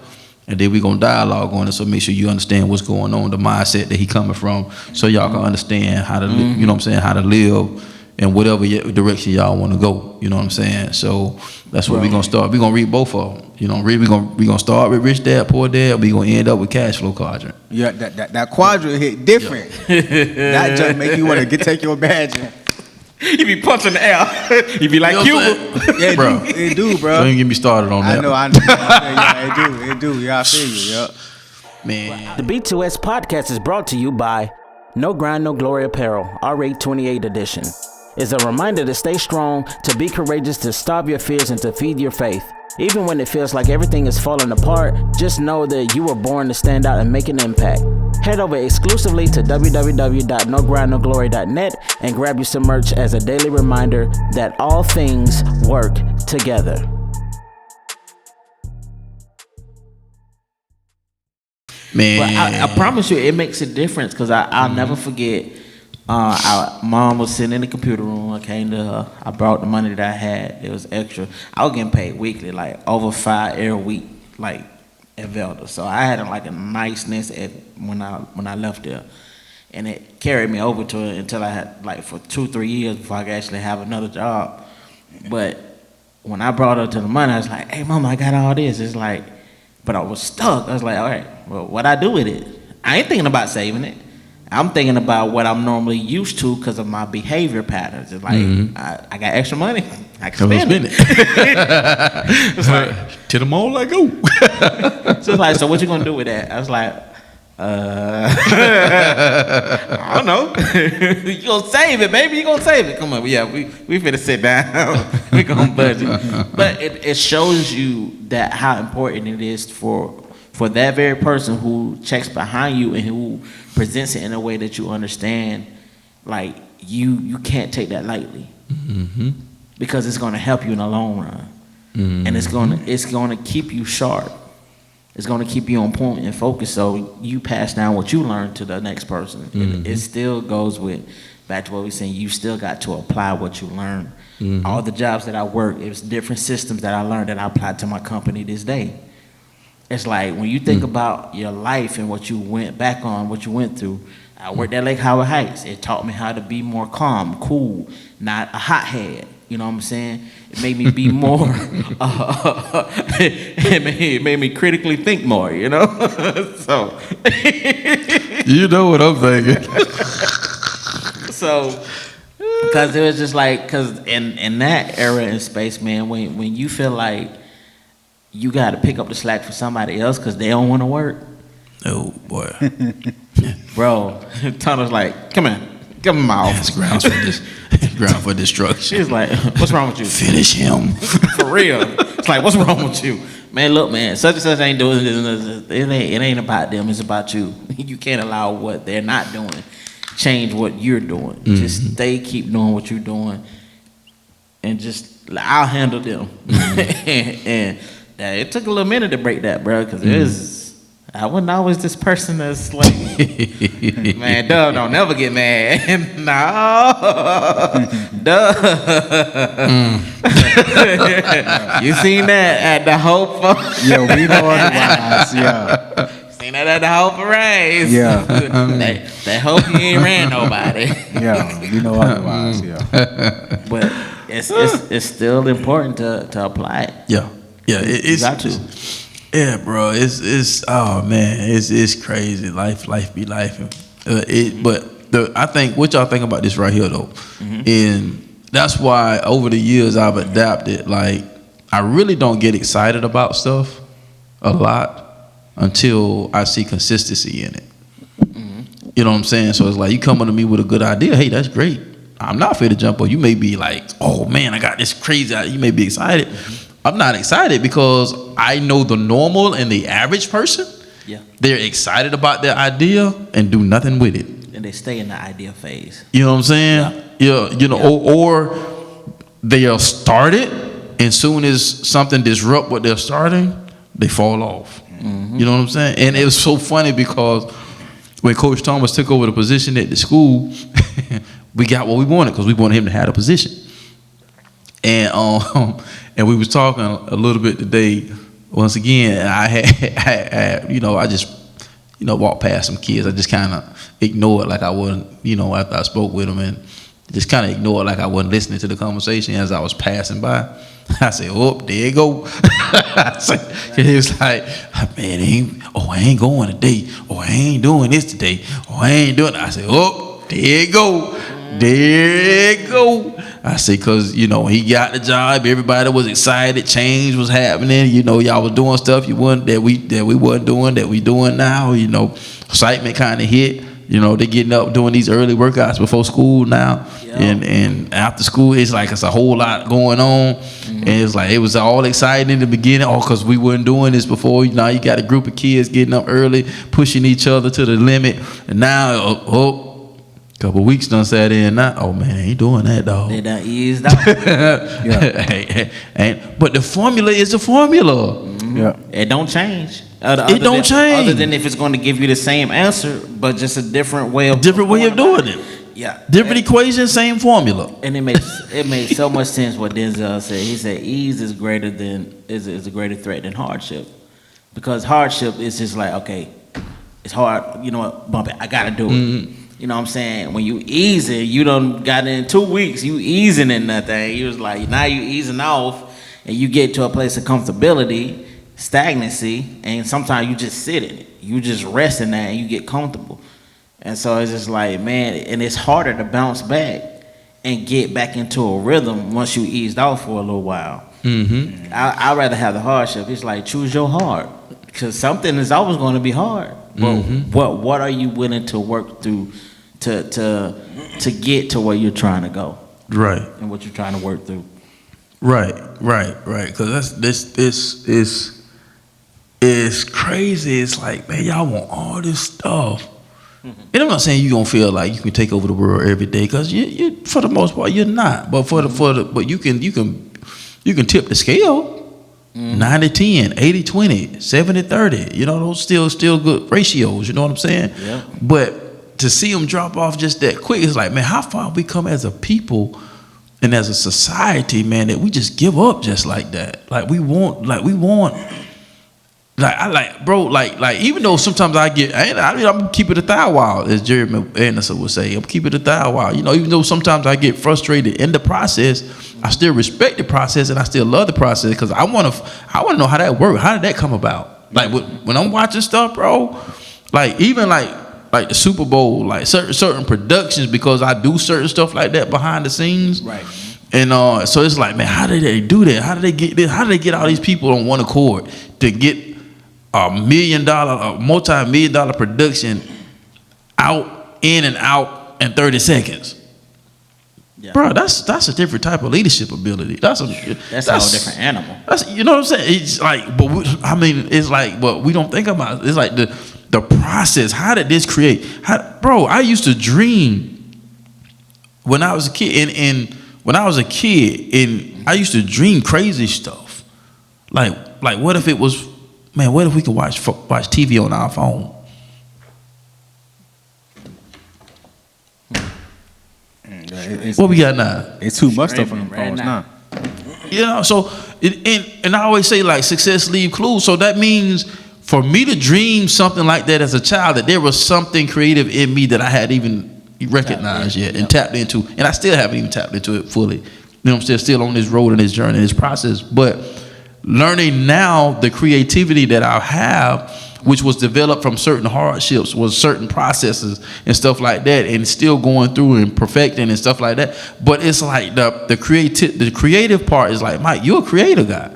Speaker 2: and then we're gonna dialogue on it. So make sure you understand what's going on, the mindset that he coming from, so y'all can understand how to, you know what I'm saying, how to live in whatever direction y'all want to go. You know what I'm saying? So that's what we're gonna start. We're gonna read both of them. You know, we're gonna start with Rich Dad, Poor Dad. We're gonna end up with Cash Flow Quadrant.
Speaker 1: Yeah, that quadrant hit different. That just make you want to take your badge.
Speaker 3: He be punching the air. He be like,
Speaker 2: you know
Speaker 3: Cuba.
Speaker 1: Yeah,
Speaker 2: bro.
Speaker 1: It do, bro.
Speaker 2: Don't even get me started on that.
Speaker 1: I know. Yeah, it do. Yeah, I feel you. Yep.
Speaker 2: Man.
Speaker 5: The B2S podcast is brought to you by No Grind, No Glory Apparel, R828 edition. It's a reminder to stay strong, to be courageous, to starve your fears, and to feed your faith. Even when it feels like everything is falling apart, just know that you were born to stand out and make an impact. Head over exclusively to www.nogrindnoglory.net and grab you some merch as a daily reminder that all things work together.
Speaker 2: Man.
Speaker 3: But I promise you, it makes a difference, because I'll never forget. Our mom was sitting in the computer room. I came to her. I brought the money that I had. It was extra. I was getting paid weekly, like over $5 every week, like at Velda. So I had like a niceness when I left there, and it carried me over to it until I had like for 2-3 years before I could actually have another job. But when I brought her to the money, I was like, "Hey, Mama, I got all this." It's like, but I was stuck. I was like, "All right, well, what I do with it?" I ain't thinking about saving it. I'm thinking about what I'm normally used to because of my behavior patterns. It's like, I got extra money. I can spend it. It's like,
Speaker 2: to the mall I go.
Speaker 3: So it's like, so what you gonna do with that? I was like, I don't know. You gonna save it, baby. You gonna save it. Come on. Yeah, we finna sit down. We gonna budget. But it shows you that how important it is for that very person who checks behind you and who presents it in a way that you understand. Like, you can't take that lightly, because it's going to help you in the long run, and it's going to keep you sharp. It's going to keep you on point and focused, so you pass down what you learned to the next person. It still goes back to what we're saying. You still got to apply what you learned. All the jobs that I worked, it was different systems that I learned that I applied to my company this day. It's like, when you think about your life and what you went back on, what you went through. I worked at Lake Howard Heights. It taught me how to be more calm, cool, not a hothead. You know what I'm saying? It made me be more, it made me critically think more, you know? So.
Speaker 2: You know what I'm thinking.
Speaker 3: So, because it was just like, because in that era in space, man, when you feel like you got to pick up the slack for somebody else because they don't want to work.
Speaker 2: Oh, boy.
Speaker 3: Bro, Tunnel's like, come in my office.
Speaker 2: Grounds for destruction.
Speaker 3: She's like, what's wrong with you?
Speaker 2: Finish him.
Speaker 3: For real. It's like, what's wrong with you? Man, look, man, such and such ain't doing this. It ain't about them. It's about you. You can't allow what they're not doing change what you're doing. Just keep doing what you're doing, and just, I'll handle them. and it took a little minute to break that, bro, because I wasn't always this person that's like, man, Dub don't never get mad. No. Dub. You seen that at the Hope?
Speaker 1: Yeah, we know otherwise. Yeah.
Speaker 3: Seen that at the Hope Parade.
Speaker 1: Yeah.
Speaker 3: They hope you ain't ran nobody.
Speaker 1: Yeah, we know otherwise. Yeah.
Speaker 3: But it's still important to apply it.
Speaker 2: Yeah. Yeah, it's
Speaker 3: got to.
Speaker 2: Yeah, bro. It's oh man, it's crazy. Life be life. But I think what y'all think about this right here though, and that's why over the years I've adapted. Like, I really don't get excited about stuff a lot until I see consistency in it. You know what I'm saying? So it's like, you come to me with a good idea. Hey, that's great. I'm not afraid to jump on. You may be like, oh man, I got this crazy idea. You may be excited. I'm not excited because I know the normal and the average person, they're excited about their idea and do nothing with it.
Speaker 3: And they stay in the idea phase.
Speaker 2: You know what I'm saying? Yeah. You know, or they are started, and soon as something disrupt what they're starting, they fall off. You know what I'm saying? And it was so funny because when Coach Thomas took over the position at the school, we got what we wanted because we wanted him to have a position. And we was talking a little bit today once again, I had I just, walked past some kids. I just kind of ignored like I wasn't, after I spoke with them, and just kind of ignored like I wasn't listening to the conversation as I was passing by. I said, oh, there you go. He was like, man, I ain't going today. Oh, I ain't doing this today. Oh, I ain't doing it. I said, oh, there you go. There you go. I say, because, when he got the job, everybody was excited. Change was happening. Y'all was doing stuff that we wasn't doing, that we doing now. Excitement kind of hit. They're getting up doing these early workouts before school now. Yep. And after school, it's like it's a whole lot going on. Mm-hmm. And it's like it was all exciting in the beginning. Because we weren't doing this before. Now you got a group of kids getting up early, pushing each other to the limit. And now, couple of weeks done sat in now. Oh man, ain't doing that, dog.
Speaker 3: They done eased out.
Speaker 2: But the formula is the formula.
Speaker 3: Mm-hmm. Yeah. It don't change. It don't change. Other than if it's going to give you the same answer, but just a different way of
Speaker 2: doing it. Yeah. Different equation, same formula.
Speaker 3: And it makes so much sense what Denzel said. He said ease is a greater threat than hardship. Because hardship is just like, okay, it's hard, bump it. I gotta do it. Mm-hmm. You know what I'm saying? When you easing, you done got in 2 weeks, you easing in that thing. You was like, now you easing off and you get to a place of comfortability, stagnancy, and sometimes you just sit in it. You just rest in that and you get comfortable. And so it's just like, man, and it's harder to bounce back and get back into a rhythm once you eased off for a little while. Mm-hmm. I'd rather have the hardship. It's like, choose your hard. Because something is always going to be hard. But what are you willing to work through to get to where you're trying to go?
Speaker 2: Right.
Speaker 3: And what you're trying to work through.
Speaker 2: Right. Because this is crazy. It's like, man, y'all want all this stuff. Mm-hmm. And I'm not saying you're gonna feel like you can take over the world every day, because you for the most part you're not. But but you can tip the scale. 90-10, 80-20, 70-30. Those still good ratios. You know what I'm saying? Yeah. But to see them drop off just that quick, it's like, man, how far we come as a people and as a society, man, that we just give up just like that. Even though sometimes I'm keep it a thou while, as Jeremy Anderson would say. I'm keep it a thou while. Even though sometimes I get frustrated in the process, I still respect the process and I still love the process, because I want to know how that works. How did that come about? Like when I'm watching stuff, bro, like even like the Super Bowl, like certain productions, because I do certain stuff like that behind the scenes. Right. And so it's like, man, how did they do that? How did they get this? How did they get all these people on one accord to get a multi-million-dollar production in and out in 30 seconds? Yeah. Bro, that's a different type of leadership ability. That's a whole different animal. You know what I'm saying? It's like, but we don't think about it. It's like the process. How did this create? Bro, I used to dream when I was a kid, and I used to dream crazy stuff. Like what if it was, man, what if we could watch TV on our phone? What we got now?
Speaker 1: It's too much stuff on the phones now.
Speaker 2: So and I always say, like, success leave clues. So that means for me to dream something like that as a child, that there was something creative in me that I hadn't even recognized yet and tapped into, and I still haven't even tapped into it fully. I'm still on this road and this journey, this process. But learning now the creativity that I have, which was developed from certain hardships, was certain processes and stuff like that, and still going through and perfecting and stuff like that. But it's like the creative part is like, Mike, you're a creative guy.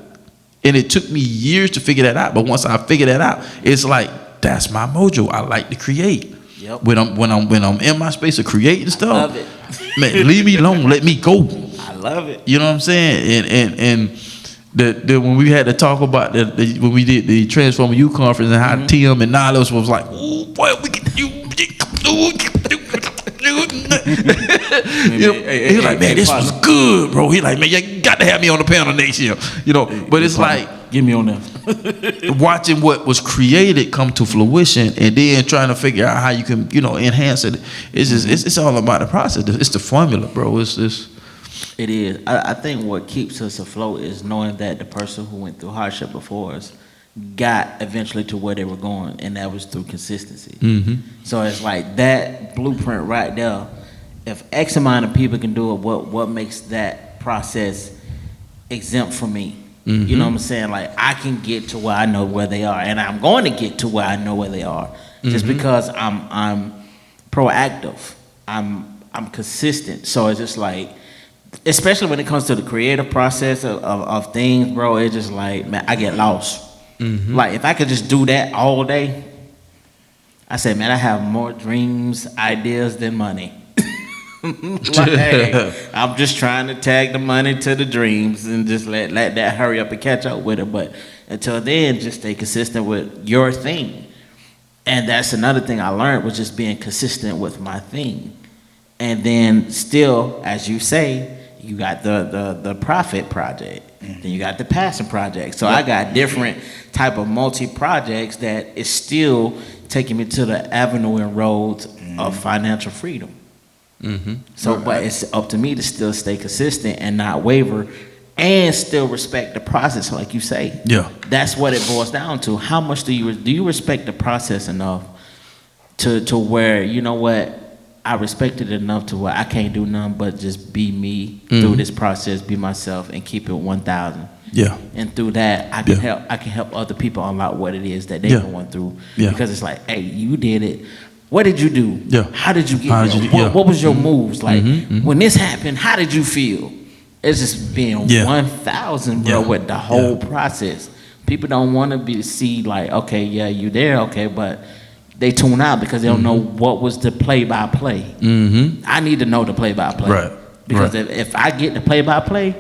Speaker 2: And it took me years to figure that out. But once I figured that out, it's like, that's my mojo. I like to create. Yep. When I'm in my space of creating stuff, I love it. Man, leave me alone, let me go.
Speaker 3: I love it.
Speaker 2: You know what I'm saying? And when we had to talk about when we did the Transform You conference, and how Tim and Niles was like, "Ooh, boy, we can do." He was like, "Man, this was good, bro." He like, "Man, you got to have me on the panel next year." But it's like,
Speaker 3: get me on there.
Speaker 2: Watching what was created come to fruition, and then trying to figure out how you can, enhance it. It's just, it's all about the process. It's the formula, bro. It
Speaker 3: is. I think what keeps us afloat is knowing that the person who went through hardship before us got eventually to where they were going, and that was through consistency.
Speaker 2: Mm-hmm.
Speaker 3: So it's like that blueprint right there. If X amount of people can do it, what makes that process exempt from me?
Speaker 2: Mm-hmm.
Speaker 3: You know what I'm saying? Like, I can get to where I know where they are, and I'm going to get to where I know where they are, just
Speaker 2: Mm-hmm.
Speaker 3: because I'm proactive. I'm consistent. So it's just like, especially when it comes to the creative process of things, bro, it's just like, man, I get lost.
Speaker 2: Mm-hmm.
Speaker 3: Like, if I could just do that all day, I say, man, I have more dreams, ideas than money. Like, hey, I'm just trying to tag the money to the dreams and just let that hurry up and catch up with it. But until then, just stay consistent with your thing. And that's another thing I learned, was just being consistent with my thing. And then still, as you say, you got the profit project, then you got the passion project. So I got different type of multi-projects that is still taking me to the avenue and roads of financial freedom.
Speaker 2: Mm-hmm.
Speaker 3: So, but it's up to me to still stay consistent and not waver, and still respect the process, like you say.
Speaker 2: Yeah.
Speaker 3: That's what it boils down to. How much do you respect the process enough to where, you know what, I respect it enough to where I can't do nothing but just be me through this process, be myself, and keep it 1,000.
Speaker 2: Yeah.
Speaker 3: And through that, I can help other people unlock what it is that they're going through.
Speaker 2: Yeah.
Speaker 3: Because it's like, hey, you did it. What did you do?
Speaker 2: Yeah.
Speaker 3: How did you get there? What was your moves? Like, when this happened, how did you feel? It's just being 1,000, bro, with the whole process. People don't want to see like, okay, yeah, you there, okay, but they tune out because they don't know what was the play-by-play.
Speaker 2: Mm-hmm.
Speaker 3: I need to know the play-by-play.
Speaker 2: Right.
Speaker 3: Because if I get the play-by-play,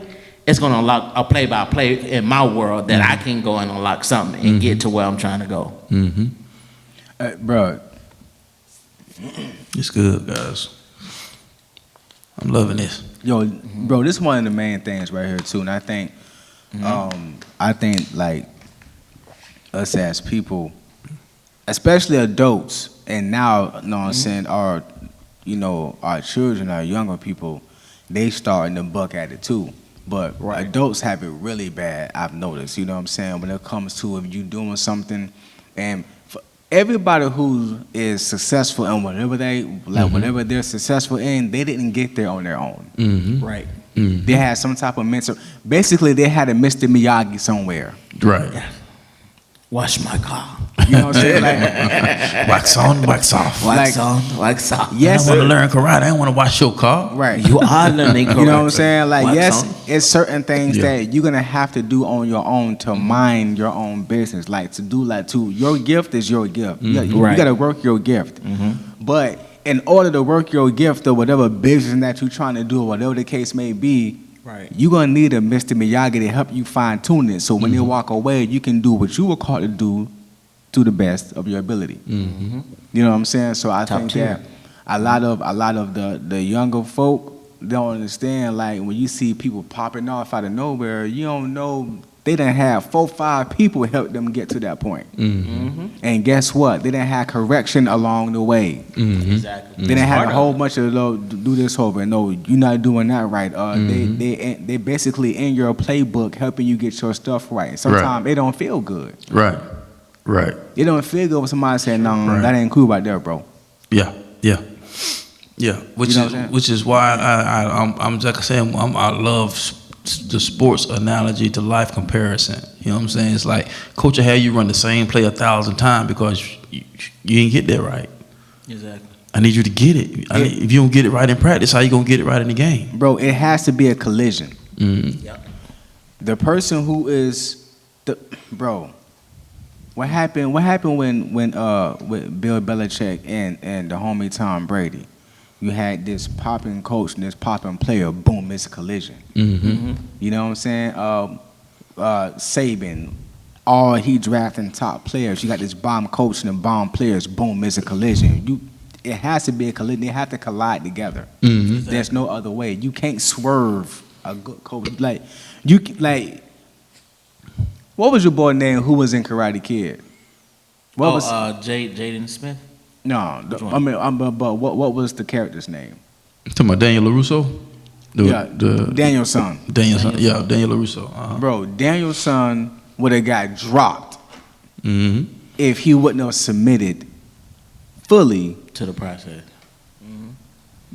Speaker 3: it's going to unlock a play-by-play in my world that I can go and unlock something and get to where I'm trying to go.
Speaker 2: Mm-hmm.
Speaker 1: Bro.
Speaker 2: It's good, guys. I'm loving this.
Speaker 1: Yo, bro, this is one of the main things right here too, and I think, like us as people, especially adults, and now, you know what I'm saying, our children, our younger people, they starting to buck at it too. But adults have it really bad, I've noticed, you know what I'm saying, when it comes to if you doing something, and everybody who is successful in whatever whatever they're successful in, they didn't get there on their own.
Speaker 2: Mm-hmm.
Speaker 3: Right.
Speaker 2: Mm-hmm.
Speaker 1: They had some type of mentor. Basically, they had a Mr. Miyagi somewhere.
Speaker 2: Right.
Speaker 3: Yeah. Wash my car.
Speaker 1: You know what I'm saying? Like,
Speaker 2: wax on, wax off.
Speaker 3: Wax on, wax off.
Speaker 1: Yes,
Speaker 2: I want to learn karate. I don't want to wash your car.
Speaker 1: Right.
Speaker 3: You are learning karate.
Speaker 1: You know what I'm saying? Like,
Speaker 3: Wax on.
Speaker 1: it's certain things that you're gonna have to do on your own to mind your own business. Like your gift is your gift. You gotta work your gift. But in order to work your gift or whatever business that you're trying to do, or whatever the case may be, you're gonna need a Mr. Miyagi to help you fine tune it. So when you walk away, you can do what you were called to do to the best of your ability. You know what I'm saying? So I think that a lot of the younger folk don't understand, like when you see people popping off out of nowhere, you don't know they didn't have 4-5 people help them get to that point. And guess what? They didn't have correction along the way.
Speaker 3: Exactly.
Speaker 1: They didn't have a whole bunch of do this over. No, you're not doing that right. They basically in your playbook helping you get your stuff right. Sometimes it don't feel good.
Speaker 2: Right. Right.
Speaker 1: It don't feel good when somebody saying, no, that ain't cool right there, bro.
Speaker 2: Yeah. Which is why I'm like I said, I love the sports analogy to life comparison. You know what I'm saying? It's like coach will have you run the same play 1,000 times because you didn't get there right.
Speaker 3: Exactly.
Speaker 2: I need you to get it. If you don't get it right in practice, how you gonna get it right in the game?
Speaker 1: Bro, it has to be a collision.
Speaker 3: Yep.
Speaker 1: The person who is what happened when with Bill Belichick and the homie Tom Brady? You had this popping coach and this popping player, boom, it's a collision. You know what I'm saying? Saban, all he drafting top players. You got this bomb coach and the bomb players, boom, it's a collision. It has to be a collision. They have to collide together. There's no other way. You can't swerve a good coach. What was your boy name who was in Karate Kid?
Speaker 3: Jaden Smith?
Speaker 1: No, but what was the character's name?
Speaker 2: You talking about Daniel LaRusso?
Speaker 1: Daniel's son.
Speaker 2: Daniel LaRusso.
Speaker 1: Bro, Daniel's son would have got dropped if he wouldn't have submitted fully
Speaker 3: to the process.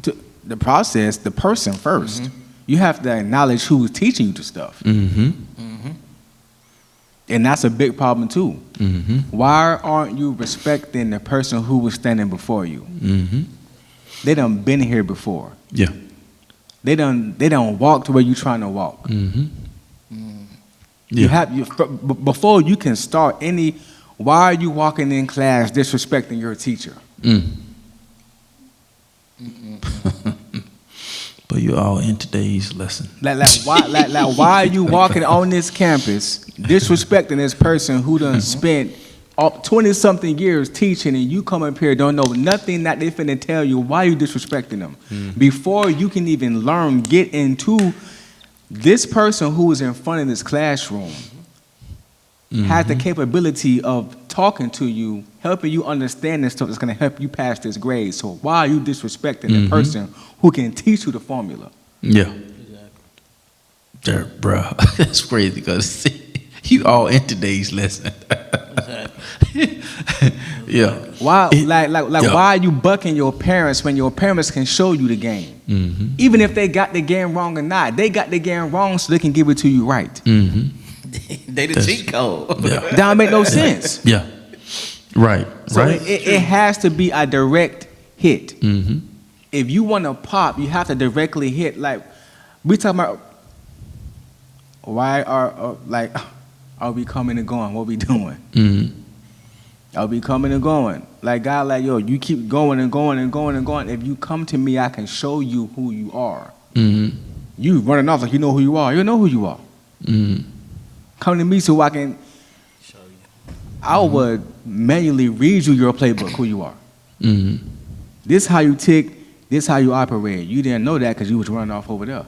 Speaker 1: To the process, the person first. You have to acknowledge who's teaching you the stuff. And that's a big problem too. Why aren't you respecting the person who was standing before you? They done been here before.
Speaker 2: Yeah.
Speaker 1: They done walked where you trying to walk. You have before you can start any. Why are you walking in class disrespecting your teacher?
Speaker 2: But you all in today's lesson.
Speaker 1: Why are you walking on this campus disrespecting this person who done spent 20-something years teaching, and you come up here don't know nothing that they finna tell you? Why are you disrespecting them? Before you can even learn, get into this person who is in front of this classroom has the capability of talking to you, helping you understand this stuff that's going to help you pass this grade. So why are you disrespecting the person who can teach you the formula?
Speaker 2: Yeah. There, bro. That's crazy because you all in today's lesson. Yeah.
Speaker 1: Why why are you bucking your parents when your parents can show you the game? Even if they got the game wrong or not, they got the game wrong so they can give it to you right.
Speaker 3: They the cheat code.
Speaker 2: Yeah.
Speaker 1: That don't make no sense.
Speaker 2: Yeah. Right.
Speaker 1: So
Speaker 2: right.
Speaker 1: It has to be a direct hit. If you want to pop, you have to directly hit. Like we talking about, why are we coming and going? What we doing? Are we coming and going? Like God, like yo, you keep going and going and going and going. If you come to me, I can show you who you are. You running off like you know who you are. You know who you are. Come to me so I can show you. I would manually read you your playbook, who you are. This how you tick, this how you operate. You didn't know that because you was running off over there.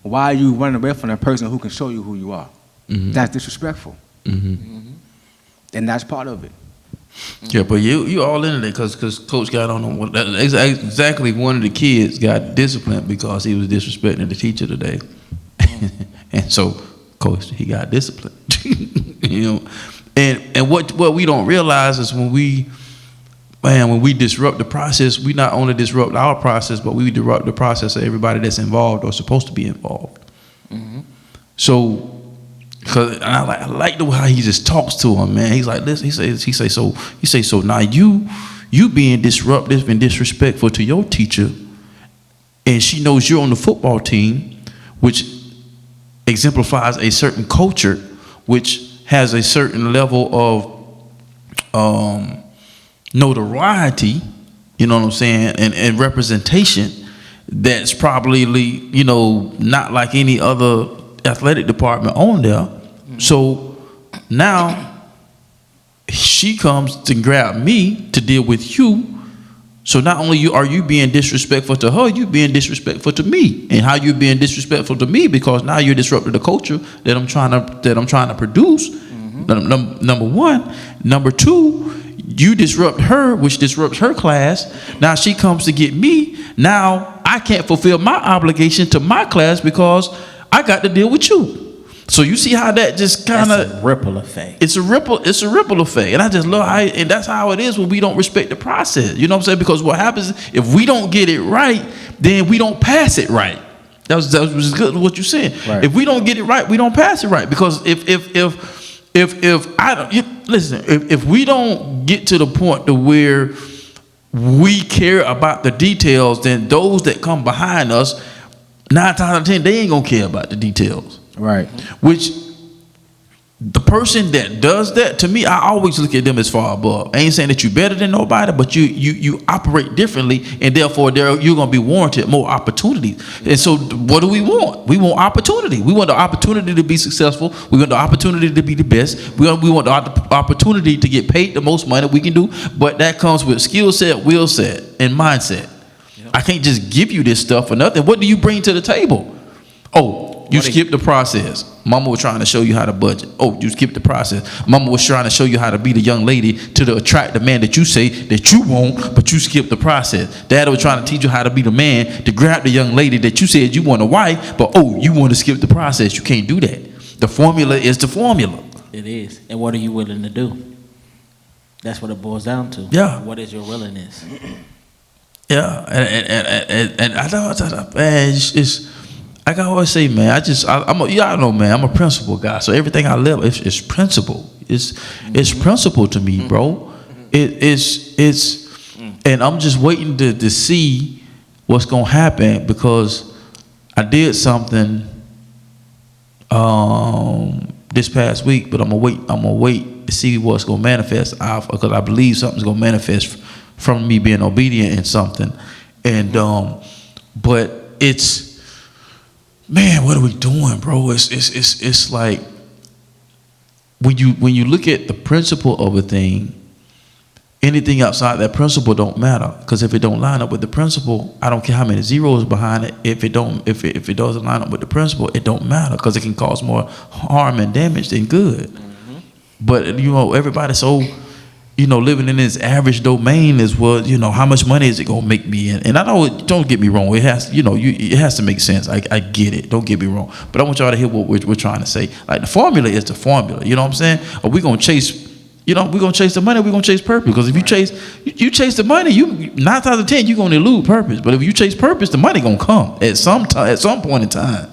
Speaker 1: Why are you running away from a person who can show you who you are? That's disrespectful. And that's part of it.
Speaker 2: Yeah, but you all in it because Coach got on what exactly one of the kids got disciplined because he was disrespecting the teacher today. And so, Coach, he got disciplined. You know, and what we don't realize is when we disrupt the process, we not only disrupt our process, but we disrupt the process of everybody that's involved or supposed to be involved. So, cause I like the way how he just talks to him, man. He's like this. He say so. Now you being disruptive and disrespectful to your teacher, and she knows you're on the football team, which exemplifies a certain culture, which has a certain level of notoriety, you know what I'm saying, and representation that's probably, you know, not like any other athletic department on there. So now she comes to grab me to deal with you. So not only are you being disrespectful to her, you being disrespectful to me. And how you being disrespectful to me because now you're disrupting the culture that I'm trying to produce. Number one. Number two, you disrupt her, which disrupts her class. Now she comes to get me. Now I can't fulfill my obligation to my class because I got to deal with you. So you see how that just kind of
Speaker 3: ripple effect.
Speaker 2: It's a ripple effect, and I just love how, and that's how it is when we don't respect the process. You know what I'm saying? Because what happens if we don't get it right, then we don't pass it right. That was good what you said. Right. If we don't get it right, we don't pass it right. Because if we don't get to the point to where we care about the details, then those that come behind us, 9 times out of 10, they ain't gonna care about the details.
Speaker 1: Right.
Speaker 2: Which the person that does that, to me, I always look at them as far above. I ain't saying that you're better than nobody, but you operate differently, and therefore you're gonna be warranted more opportunities. And so what do we want? We want opportunity. We want the opportunity to be successful. We want the opportunity to be the best. We want the opportunity to get paid the most money we can do, but that comes with skill set, will set, and mindset. Yep. I can't just give you this stuff for nothing. What do you bring to the table? Oh, you skipped the process. Mama was trying to show you how to budget. Oh, you skipped the process. Mama was trying to show you how to be the young lady to attract the man that you say that you want, but you skipped the process. Dad was trying to teach you how to be the man to grab the young lady that you said you want a wife, but you want to skip the process. You can't do that. The formula is the formula.
Speaker 3: It is. And what are you willing to do? That's what it boils down to.
Speaker 2: Yeah.
Speaker 3: What is your willingness?
Speaker 2: Yeah, and I know, man, it's I can always say, man, y'all know, man, I'm a principle guy, so everything I live is principle. It's principle to me, bro. It's and I'm just waiting to see what's gonna happen, because I did something this past week, but I'm gonna wait to see what's gonna manifest, because I believe something's gonna manifest from me being obedient in something. And but it's, man, what are we doing, bro? It's like when you look at the principle of a thing, anything outside that principle don't matter, because if it don't line up with the principle, I don't care how many zeros behind it. If it doesn't line up with the principle, it don't matter, because it can cause more harm and damage than good. But everybody's so living in this average domain is what, how much money is it gonna make me? And I know, don't get me wrong, it has, it has to make sense. I get it. Don't get me wrong. But I want y'all to hear what we're trying to say. Like, the formula is the formula. You know what I'm saying? Or we gonna chase, we're gonna chase the money, we're gonna chase purpose. Because if you chase the money, 9 times out of 10, you're gonna elude purpose. But if you chase purpose, the money gonna come at some point in time.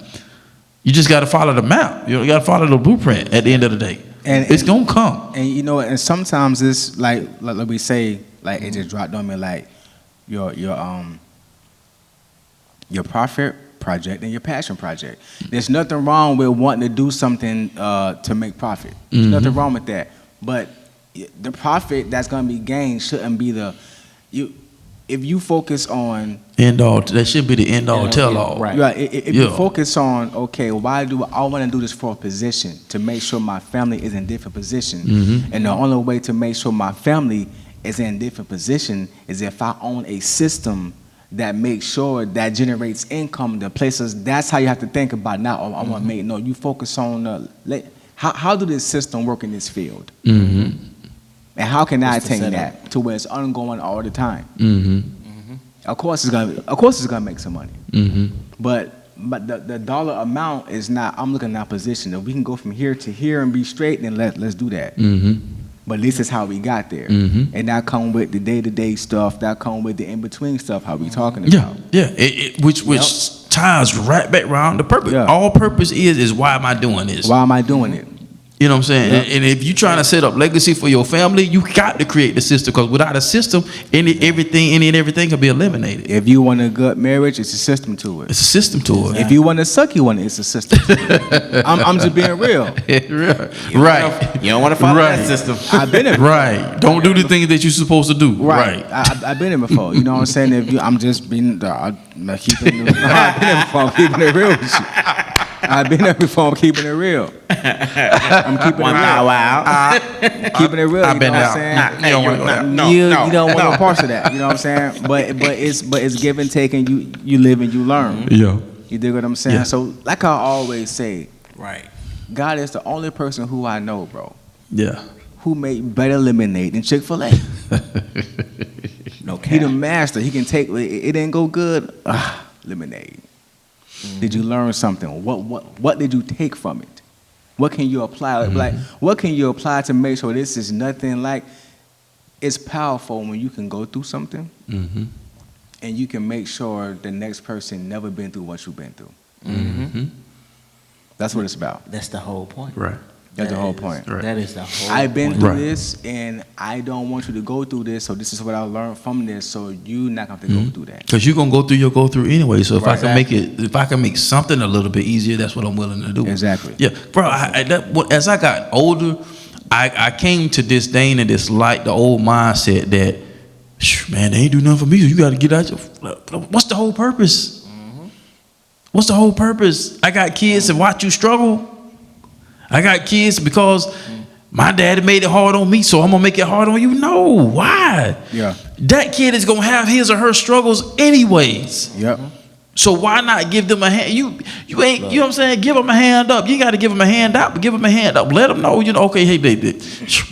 Speaker 2: You just gotta follow the map. You gotta follow the blueprint at the end of the day. And it's gonna come.
Speaker 1: And and sometimes it's like we say, like, it just dropped on me, like your profit project and your passion project. There's nothing wrong with wanting to do something to make profit. There's nothing wrong with that. But the profit that's gonna be gained shouldn't be if you focus on
Speaker 2: end all, that should be the end all tell all.
Speaker 1: Right. Yeah. If you focus on, okay, why do I want to do this for a position, to make sure my family is in different position, and the only way to make sure my family is in different position is if I own a system that makes sure that generates income. The places, that's how you have to think about. Now I want to make. No, you focus on how do this system work in this field. And how can I attain that to where it's ongoing all the time? Of course it's gonna make some money. But the dollar amount is not. I'm looking at our position. If we can go from here to here and be straight, then let's do that. But this is how we got there, and that come with the day-to-day stuff. That come with the in-between stuff. How we talking about?
Speaker 2: Which ties right back around the purpose. All purpose is why am I doing this?
Speaker 1: Why am I doing it?
Speaker 2: You know what I'm saying? And if you're trying to set up legacy for your family, you got to create the system, because without a system, any and everything can be eliminated.
Speaker 1: If you want a good marriage, it's a system to it.
Speaker 2: It's a system to it.
Speaker 1: If you want to suck, it's a system. I'm just being real.
Speaker 2: Right.
Speaker 3: You don't want to follow that system.
Speaker 1: I've been it.
Speaker 2: Right. Don't do the things that you're supposed to do. Right.
Speaker 1: I've been it before. You know what I'm saying? I'm just being I've been it before. I'm keeping it real with you. I've been there before. I'm keeping it real. I'm keeping it real.
Speaker 3: Wow.
Speaker 1: Keeping it real.
Speaker 2: I've been out.
Speaker 1: You don't want to go You don't want no parts of that. You know what I'm saying? But it's give and take, and you live and you learn.
Speaker 2: Yeah.
Speaker 1: You dig what I'm saying?
Speaker 2: Yeah.
Speaker 1: So like I always say,
Speaker 3: Right.
Speaker 1: God is the only person who I know, bro.
Speaker 2: Yeah.
Speaker 1: Who made better lemonade than Chick-fil-A.
Speaker 3: No cap.
Speaker 1: He the master. He can take it didn't go good. Lemonade. Did you learn something? What did you take from it? What can you apply? Like, what can you apply to make sure this is nothing like? It's powerful when you can go through something, and you can make sure the next person never been through what you've been through. That's what it's about.
Speaker 3: That's the whole point.
Speaker 2: Right.
Speaker 1: That's the whole point.
Speaker 2: Right.
Speaker 3: That is the whole
Speaker 1: I've been
Speaker 3: point.
Speaker 1: through this, and I don't want you to go through this, so this is what I learned from this, so you're not going to have to go through that.
Speaker 2: Because you're going to go through your go through anyway. So if I can make something a little bit easier, that's what I'm willing to do.
Speaker 1: Exactly.
Speaker 2: Yeah. Bro, as I got older, I came to disdain and dislike the old mindset that, man, they ain't do nothing for me, so you got to get out. What's the whole purpose? What's the whole purpose? I got kids to watch you struggle. I got kids because my daddy made it hard on me, so I'm gonna make it hard on you. No, why?
Speaker 1: Yeah.
Speaker 2: That kid is gonna have his or her struggles anyways.
Speaker 1: Yep.
Speaker 2: So why not give them a hand? You ain't, you know what I'm saying? Give them a hand up. You got to give them a hand out, but give them a hand up. Let them know, okay, hey,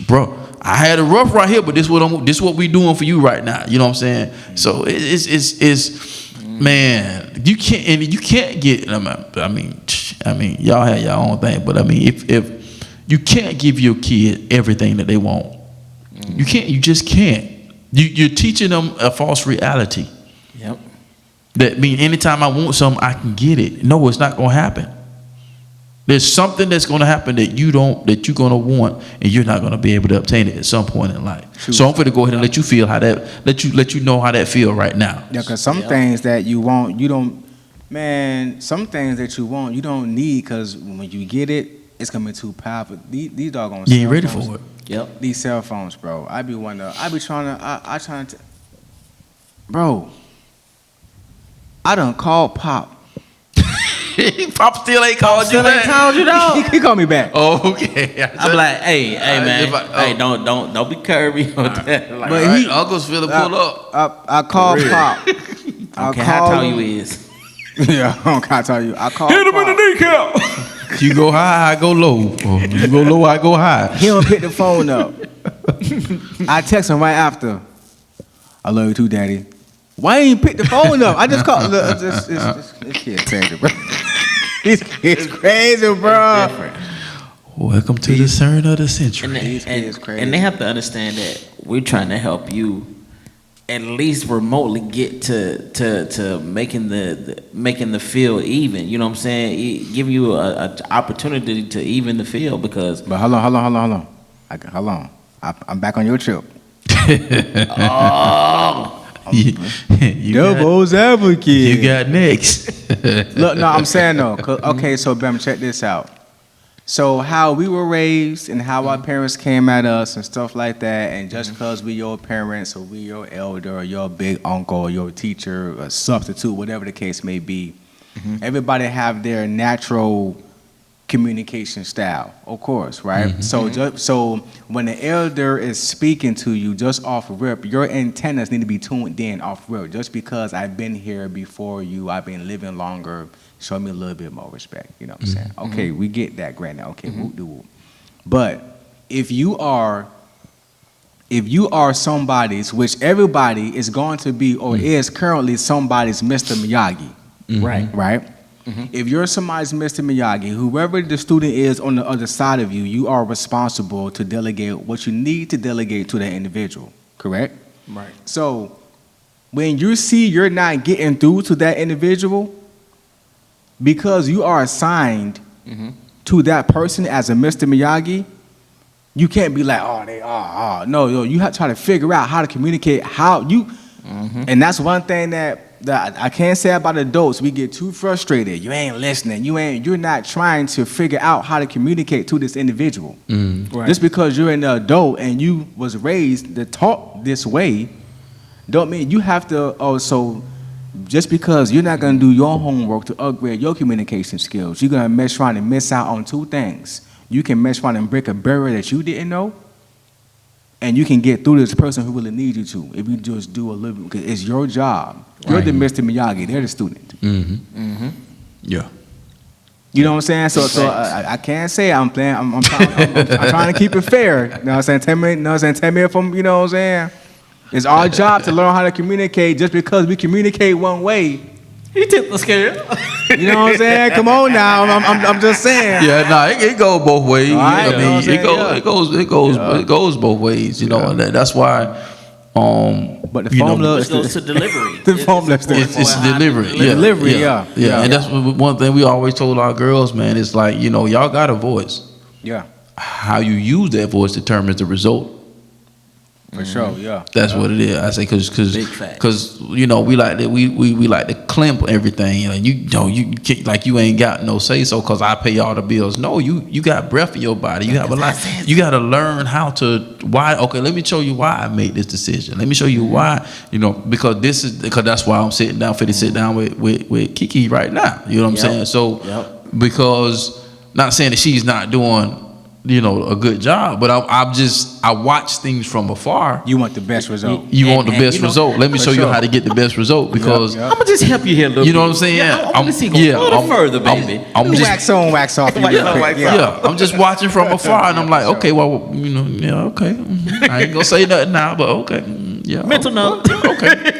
Speaker 2: bro, I had it rough right here, but this what we doing for you right now. You know what I'm saying? So it's man, you can't get. I mean, y'all have your own thing, but I mean, You can't give your kid everything that they want. You can't. You just can't. You're teaching them a false reality.
Speaker 3: Yep.
Speaker 2: That means anytime I want something, I can get it. No, it's not going to happen. There's something that's going to happen that you're going to want, and you're not going to be able to obtain it at some point in life. So I'm going to go ahead and let you feel how that, let you know how that feel right now.
Speaker 1: Yeah, because some things that you want, you don't, man, some things that you want, you don't need, because when you get it, it's going to be too powerful. These doggone
Speaker 2: You ain't ready for it.
Speaker 3: Yep.
Speaker 1: These cell phones, bro. Bro, I done called Pop.
Speaker 2: Pop still ain't called you back.
Speaker 1: He called me back.
Speaker 2: Oh, okay.
Speaker 3: I'm like, hey, man, hey, don't be curvy on that. Like,
Speaker 1: But he,
Speaker 2: Uncle's feeling pull up.
Speaker 1: I called Pop.
Speaker 3: okay, how tall you is?
Speaker 1: Yeah, I can't tell you. I called
Speaker 3: Hit him
Speaker 1: Pop.
Speaker 3: in the kneecap.
Speaker 2: You go high, I go low. Or you go low, I go high.
Speaker 1: He don't pick the phone up. I text him right after. I love you too, Daddy. Why ain't you pick the phone up? I just called. This kid crazy, bro. This kid's crazy, bro.
Speaker 2: Welcome to the turn of the century.
Speaker 3: And they have to understand that we're trying to help you at least remotely get to making the field even. You know what I'm saying? Give you an opportunity to even the field, because.
Speaker 1: But hold on. Hold on. I'm back on your trip. Devil's advocate.
Speaker 2: You got next.
Speaker 1: Look, no, I'm saying though. Okay, so Bam, check this out. So how we were raised and how our parents came at us and stuff like that, and just because we your parents or we your elder or your big uncle or your teacher or substitute, whatever the case may be, everybody have their natural communication style, of course, right? So when the elder is speaking to you just off rip, your antennas need to be tuned in off rip. Just because I've been here before you, I've been living longer, show me a little bit more respect. You know what I'm saying? Okay, we get that, granted. Okay, whoop-de-whoop. But if you are somebody's, which everybody is going to be or is currently somebody's Mr. Miyagi, right? If you're somebody's Mr. Miyagi, whoever the student is on the other side of you, you are responsible to delegate what you need to delegate to that individual, correct?
Speaker 3: Right.
Speaker 1: So when you see you're not getting through to that individual, because you are assigned to that person as a Mr. Miyagi, you can't be like, oh, they are. No, you have to try to figure out how to communicate, how you, and that's one thing that I can't say about adults. We get too frustrated. You ain't listening. You're not trying to figure out how to communicate to this individual. Right. Just because you're an adult and you was raised to talk this way, don't mean you have to also. Just because you're not gonna do your homework to upgrade your communication skills, you're gonna mess around and miss out on two things. You can mess around and break a barrier that you didn't know, and you can get through to this person who really needs you to if you just do a little bit, because it's your job. You're the Mr. Miyagi, they're the student.
Speaker 2: Yeah.
Speaker 1: You know what I'm saying? So I can't say I'm playing. I'm trying to keep it fair. You know what I'm saying? Tell me if I'm. You know what I'm saying? It's our job to learn how to communicate. Just because we communicate one way,
Speaker 3: He took the scale.
Speaker 1: you know what I'm saying? Come on now. I'm just saying.
Speaker 2: Yeah, nah, it goes both ways.
Speaker 1: Right,
Speaker 2: I mean, it goes both ways. You know, and that's why.
Speaker 1: But the formula
Speaker 3: goes to delivery.
Speaker 1: The formula
Speaker 2: It's delivery.
Speaker 1: Delivery,
Speaker 2: yeah. And that's one thing we always told our girls, man. It's like, you know, y'all got a voice.
Speaker 1: Yeah.
Speaker 2: How you use that voice determines the result.
Speaker 1: For sure, yeah.
Speaker 2: That's what it is. I say because you know we like that we like to clamp everything. You know, you can't, like you ain't got no say so because I pay all the bills. No, you got breath in your body. You have a lot. You got to learn how to why. Okay, let me show you why I made this decision. Let me show you why. You know, because that's why I'm sitting down to sit down with Kiki right now. You know what I'm saying? So because not saying that she's not doing, you know, a good job, but I watch things from afar.
Speaker 1: You want the best result.
Speaker 2: You want the best result. Let me show you how to get the best result, because
Speaker 3: I'm gonna just help you here a little bit.
Speaker 2: You know what I'm saying?
Speaker 3: I'm a little further, baby.
Speaker 2: I'm just
Speaker 1: wax on, wax off.
Speaker 2: I'm just watching from afar, and I'm like, okay, well, you know, okay. I ain't gonna say nothing now, but okay.
Speaker 3: Mental note.
Speaker 2: Okay.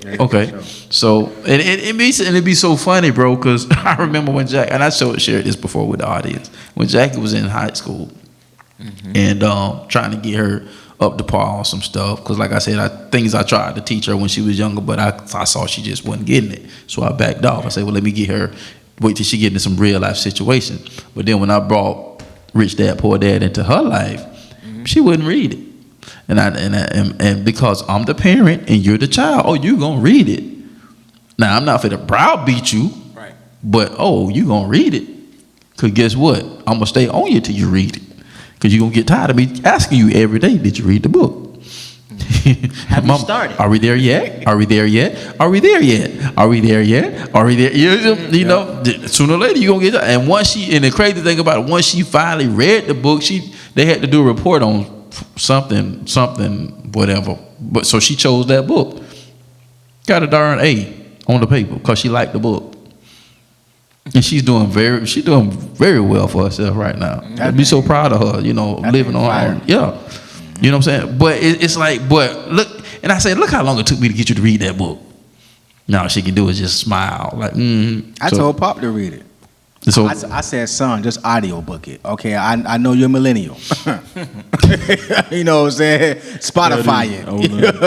Speaker 2: Okay. So it'd be so funny, bro, because I remember when Jack, and I shared this before with the audience, when Jackie was in high school and trying to get her up to par on some stuff, because like I said, things I tried to teach her when she was younger, but I saw she just wasn't getting it, so I backed off. I said, well, let me wait till she get into some real life situations. But then when I brought Rich Dad Poor Dad into her life, she wouldn't read it. And because I'm the parent and you're the child, oh, you gonna read it. Now I'm not finna browbeat you,
Speaker 3: right?
Speaker 2: But you gonna read it. Cause guess what? I'm gonna stay on you till you read it. Cause you gonna get tired of me asking you every day, did you read the book?
Speaker 3: Have you started?
Speaker 2: Are we there yet? Are we there yet? Are we there yet? Are we there yet? Are we there? You know, sooner or later you gonna get. And the crazy thing about it, once she finally read the book, they had to do a report on something, whatever. But so she chose that book. Got a darn A on the paper because she liked the book. And she's doing very well for herself right now. I'd be so proud of her, living on her own. Yeah. You know what I'm saying? But it's like, look, and I said, look how long it took me to get you to read that book. Now all she can do is just smile. Like,
Speaker 1: I told Pop to read it.
Speaker 2: So
Speaker 1: I said, son, just audio book it. Okay, I know you're millennial. You know what I'm saying? Spotify it.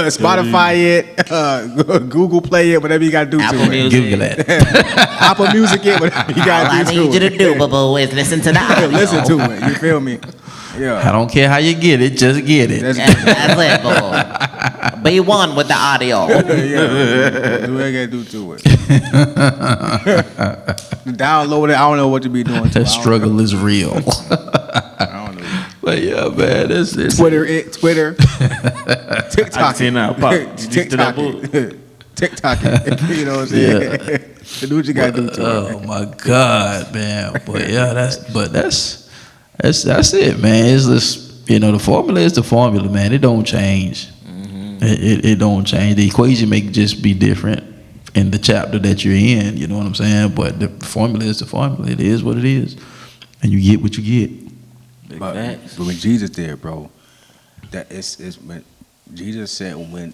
Speaker 1: Spotify it. Google Play it, whatever you got to do
Speaker 3: Apple
Speaker 1: to
Speaker 3: Music.
Speaker 2: Google that.
Speaker 1: Apple Music it, whatever you got to do to it.
Speaker 3: All I need you to do, boo, is listen to the audio.
Speaker 1: Listen to it. You feel me? Yeah.
Speaker 2: I don't care how you get it, just get it.
Speaker 3: That's it, boo. Be one with the audio.
Speaker 1: Yeah. Do what I got to do to it. Download it. I don't know what to be doing.
Speaker 2: That struggle is real.
Speaker 1: I don't know.
Speaker 2: But yeah, man, it's
Speaker 1: Twitter, TikTok.
Speaker 3: I seen that pop.
Speaker 1: TikTok. TikTok. You know what I'm saying? Yeah. Do what you gotta do to it.
Speaker 2: Oh my God, man. But yeah, that's it, man. It's just, the formula is the formula, man. It don't change. It don't change. The equation may just be different in the chapter that you're in, you know what I'm saying? But the formula is the formula. It is what it is. And you get what you get.
Speaker 1: But when Jesus did, bro, that is when Jesus said when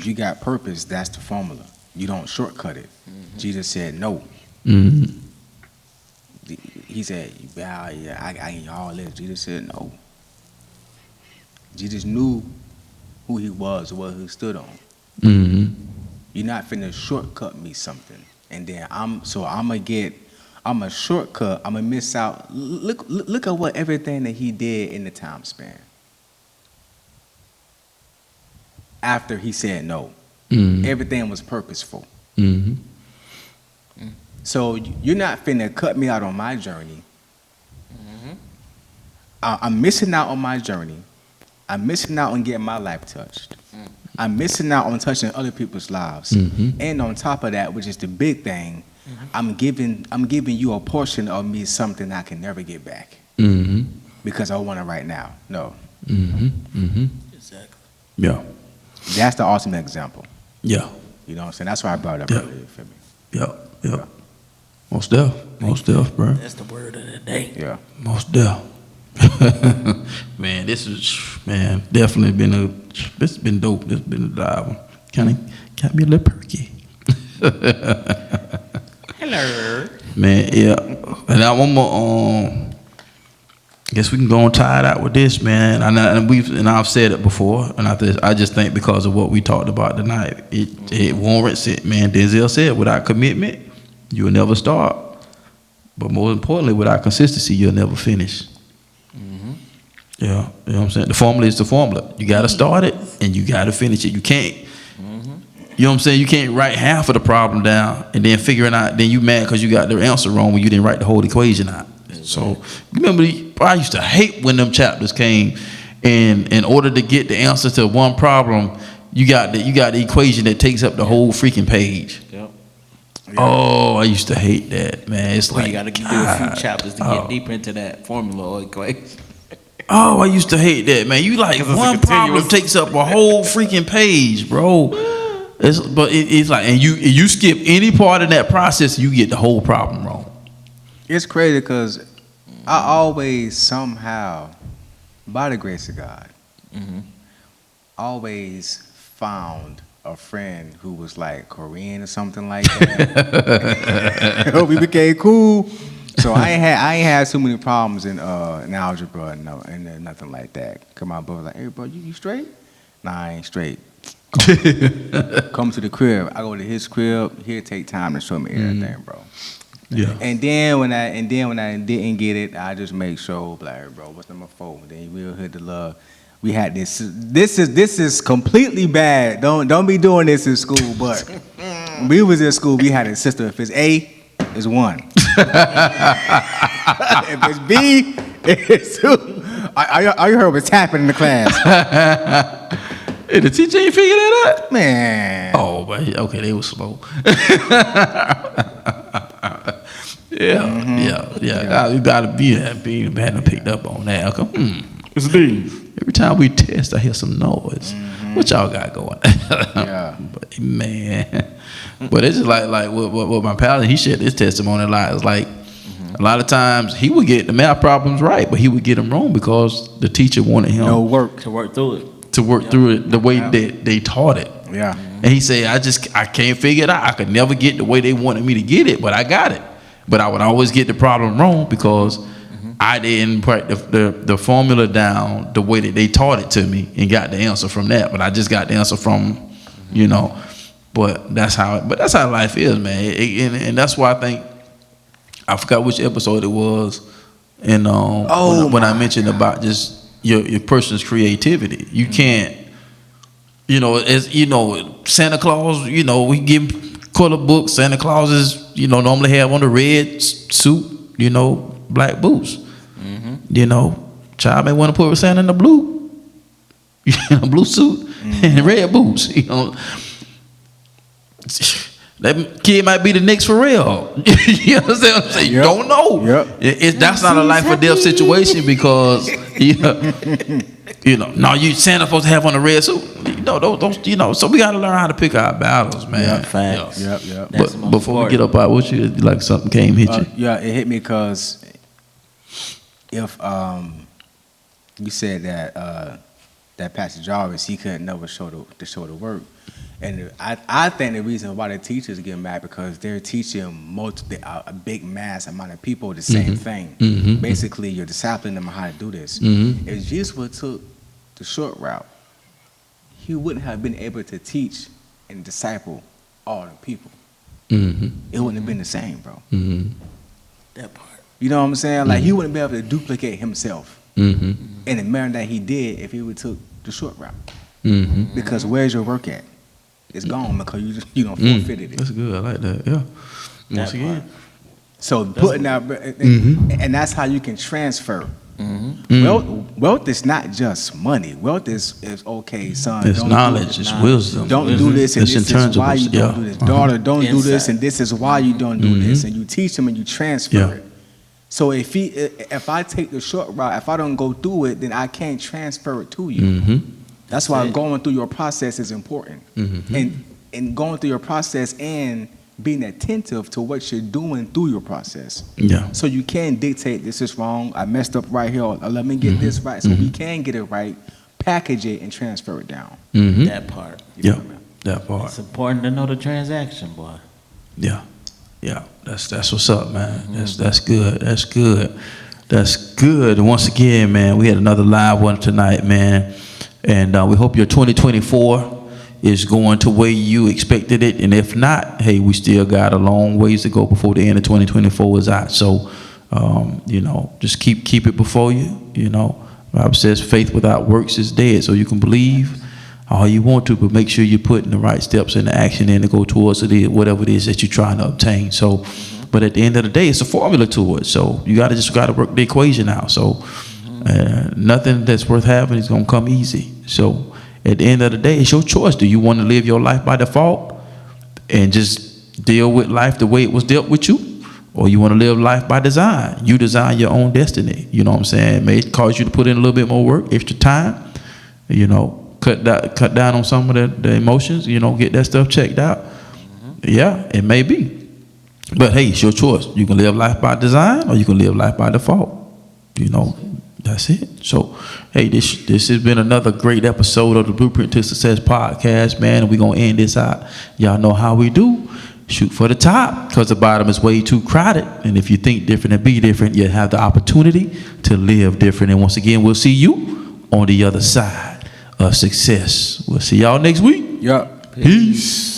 Speaker 1: you got purpose, that's the formula. You don't shortcut it. Jesus said no. He said, I can all this. Jesus said no. Jesus knew who he was, what he stood on. You're not finna shortcut me something, and then I'm a shortcut. I'm gonna miss out. Look at what everything that he did in the time span. After he said no, everything was purposeful. So you're not finna cut me out on my journey. I'm missing out on my journey. I'm missing out on getting my life touched. I'm missing out on touching other people's lives. And on top of that, which is the big thing, I'm giving you a portion of me, something I can never get back. Because I want it right now. No.
Speaker 3: Exactly.
Speaker 2: Yeah.
Speaker 1: That's the ultimate example.
Speaker 2: Yeah.
Speaker 1: You know what I'm saying? That's why I brought it up earlier. You feel me?
Speaker 2: Yeah. Most deaf, bro.
Speaker 3: That's the word of the day.
Speaker 1: Yeah.
Speaker 2: Most deaf. Man, this is definitely it's been dope. This been a dive. Kind of got me a little perky.
Speaker 3: Hello.
Speaker 2: Man, yeah. And now one more. Guess we can go and tie it out with this, man. And I've said it before, and I just think because of what we talked about tonight, it warrants it, man. Denzel said, without commitment, you'll never start. But more importantly, without consistency, you'll never finish. Yeah, you know what I'm saying? The formula is the formula. You got to start it, and you got to finish it. You can't, you know what I'm saying? You can't write half of the problem down and then figuring out, then you mad because you got the answer wrong when you didn't write the whole equation out. So, remember, I used to hate when them chapters came, and in order to get the answer to one problem, you got the equation that takes up the whole freaking page.
Speaker 3: Yep.
Speaker 2: Oh, I used to hate that, man. It's like
Speaker 3: You got to do a few chapters to get deeper into that formula or equation.
Speaker 2: Oh, I used to hate that, man. You like one problem takes up a whole freaking page, bro. It's like, and you skip any part of that process, you get the whole problem wrong.
Speaker 1: It's crazy because I always somehow, by the grace of God, always found a friend who was like Korean or something like that. We became cool. So I ain't had too many problems in algebra and nothing like that. Cause my brother was like, hey bro, you straight? Nah, I ain't straight. Come to the crib. I go to his crib. He'll take time to show me everything, bro.
Speaker 2: Yeah.
Speaker 1: And then when I didn't get it, I just make sure, like, bro, what's number 4? Then we'll hit the love. We had this. This is completely bad. Don't be doing this in school. But when we was in school, we had a system. If it's A, it's 1. If it's B, it's 2. All you heard was tapping in the class.
Speaker 2: Hey, the teacher ain't figured that out?
Speaker 1: Man.
Speaker 2: Oh, but okay, they were slow. Yeah. You gotta be happy. Hadn't picked up on that. It's D. Every time we test, I hear some noise. What y'all got going?
Speaker 1: Yeah.
Speaker 2: But man, but it's just like what my pal, he shared his testimony a lot. It's like a lot of times he would get the math problems right, but he would get them wrong because the teacher wanted him
Speaker 3: to work through it.
Speaker 2: To work through it the way that they taught it.
Speaker 1: Yeah.
Speaker 2: And he said, I can't figure it out. I could never get the way they wanted me to get it, but I got it. But I would always get the problem wrong because I didn't write the formula down the way that they taught it to me and got the answer from that. But I just got the answer from, But that's how life is, man. And that's why I think I forgot which episode it was. And when I mentioned about just your person's creativity, you can't, Santa Claus, we give color books. Santa Claus is, normally have on the red suit, black boots. Child may want to put Santa in the blue, blue suit and red boots. That kid might be the next Pharrell. You understand what I'm saying? You don't know. Yep. That's not a life or death situation because no, you Santa supposed to have on a red suit. So we got to learn how to pick our battles, man.
Speaker 1: Yep, facts. Yep.
Speaker 2: But before we get up out, what you like? Something came hit you?
Speaker 1: Yeah, it hit me because if you said that Pastor Jarvis, he couldn't never show the work. And I think the reason why the teachers get mad because they're teaching a big mass amount of people the same thing. Basically, you're discipling them on how to do this. If Jesus would took the short route, he wouldn't have been able to teach and disciple all the people. It wouldn't have been the same, bro.
Speaker 3: That part.
Speaker 1: You know what I'm saying? Like he wouldn't be able to duplicate himself in the manner that he did if he would took the short route. Because where's your work at? It's gone because you don't forfeited it.
Speaker 2: That's good. I like that. Yeah. Once again.
Speaker 1: So putting out, and that's how you can transfer. Wealth is not just money. Wealth is okay, son.
Speaker 2: It's knowledge. It's wisdom.
Speaker 1: Don't do this, and this is why you don't do this. Daughter, don't do this, and this is why you don't do this. And you teach them and you transfer it. So if I take the short route, if I don't go through it, then I can't transfer it to you. That's why going through your process is important. And going through your process and being attentive to what you're doing through your process. Yeah. So you can dictate, this is wrong, I messed up right here, let me get this right. So we can get it right, package it, and transfer it down.
Speaker 3: That part.
Speaker 2: That part.
Speaker 3: It's important to know the transaction, boy.
Speaker 2: Yeah. That's what's up, man. That's good. That's good. And once again, man, we had another live one tonight, man. And we hope your 2024 is going to where you expected it. And if not, hey, we still got a long ways to go before the end of 2024 is out. So, just keep it before you. The Bible says faith without works is dead. So you can believe all you want to, but make sure you're putting the right steps into action in to go towards whatever it is that you're trying to obtain. So, but at the end of the day, it's a formula to it. So you got to work the equation out. So nothing that's worth having is going to come easy. So at the end of the day, it's your choice. Do you want to live your life by default and just deal with life the way it was dealt with you? Or you want to live life by design? You design your own destiny. You know what I'm saying? It may cause you to put in a little bit more work, extra time, cut down on some of the emotions, get that stuff checked out. Yeah, it may be. But hey, it's your choice. You can live life by design or you can live life by default. That's it. So, hey, this has been another great episode of the Blueprint to Success podcast, man. And we're going to end this out. Y'all know how we do. Shoot for the top, because the bottom is way too crowded. And if you think different and be different, you have the opportunity to live different. And once again, we'll see you on the other side of success. We'll see y'all next week.
Speaker 1: Yup.
Speaker 2: Peace.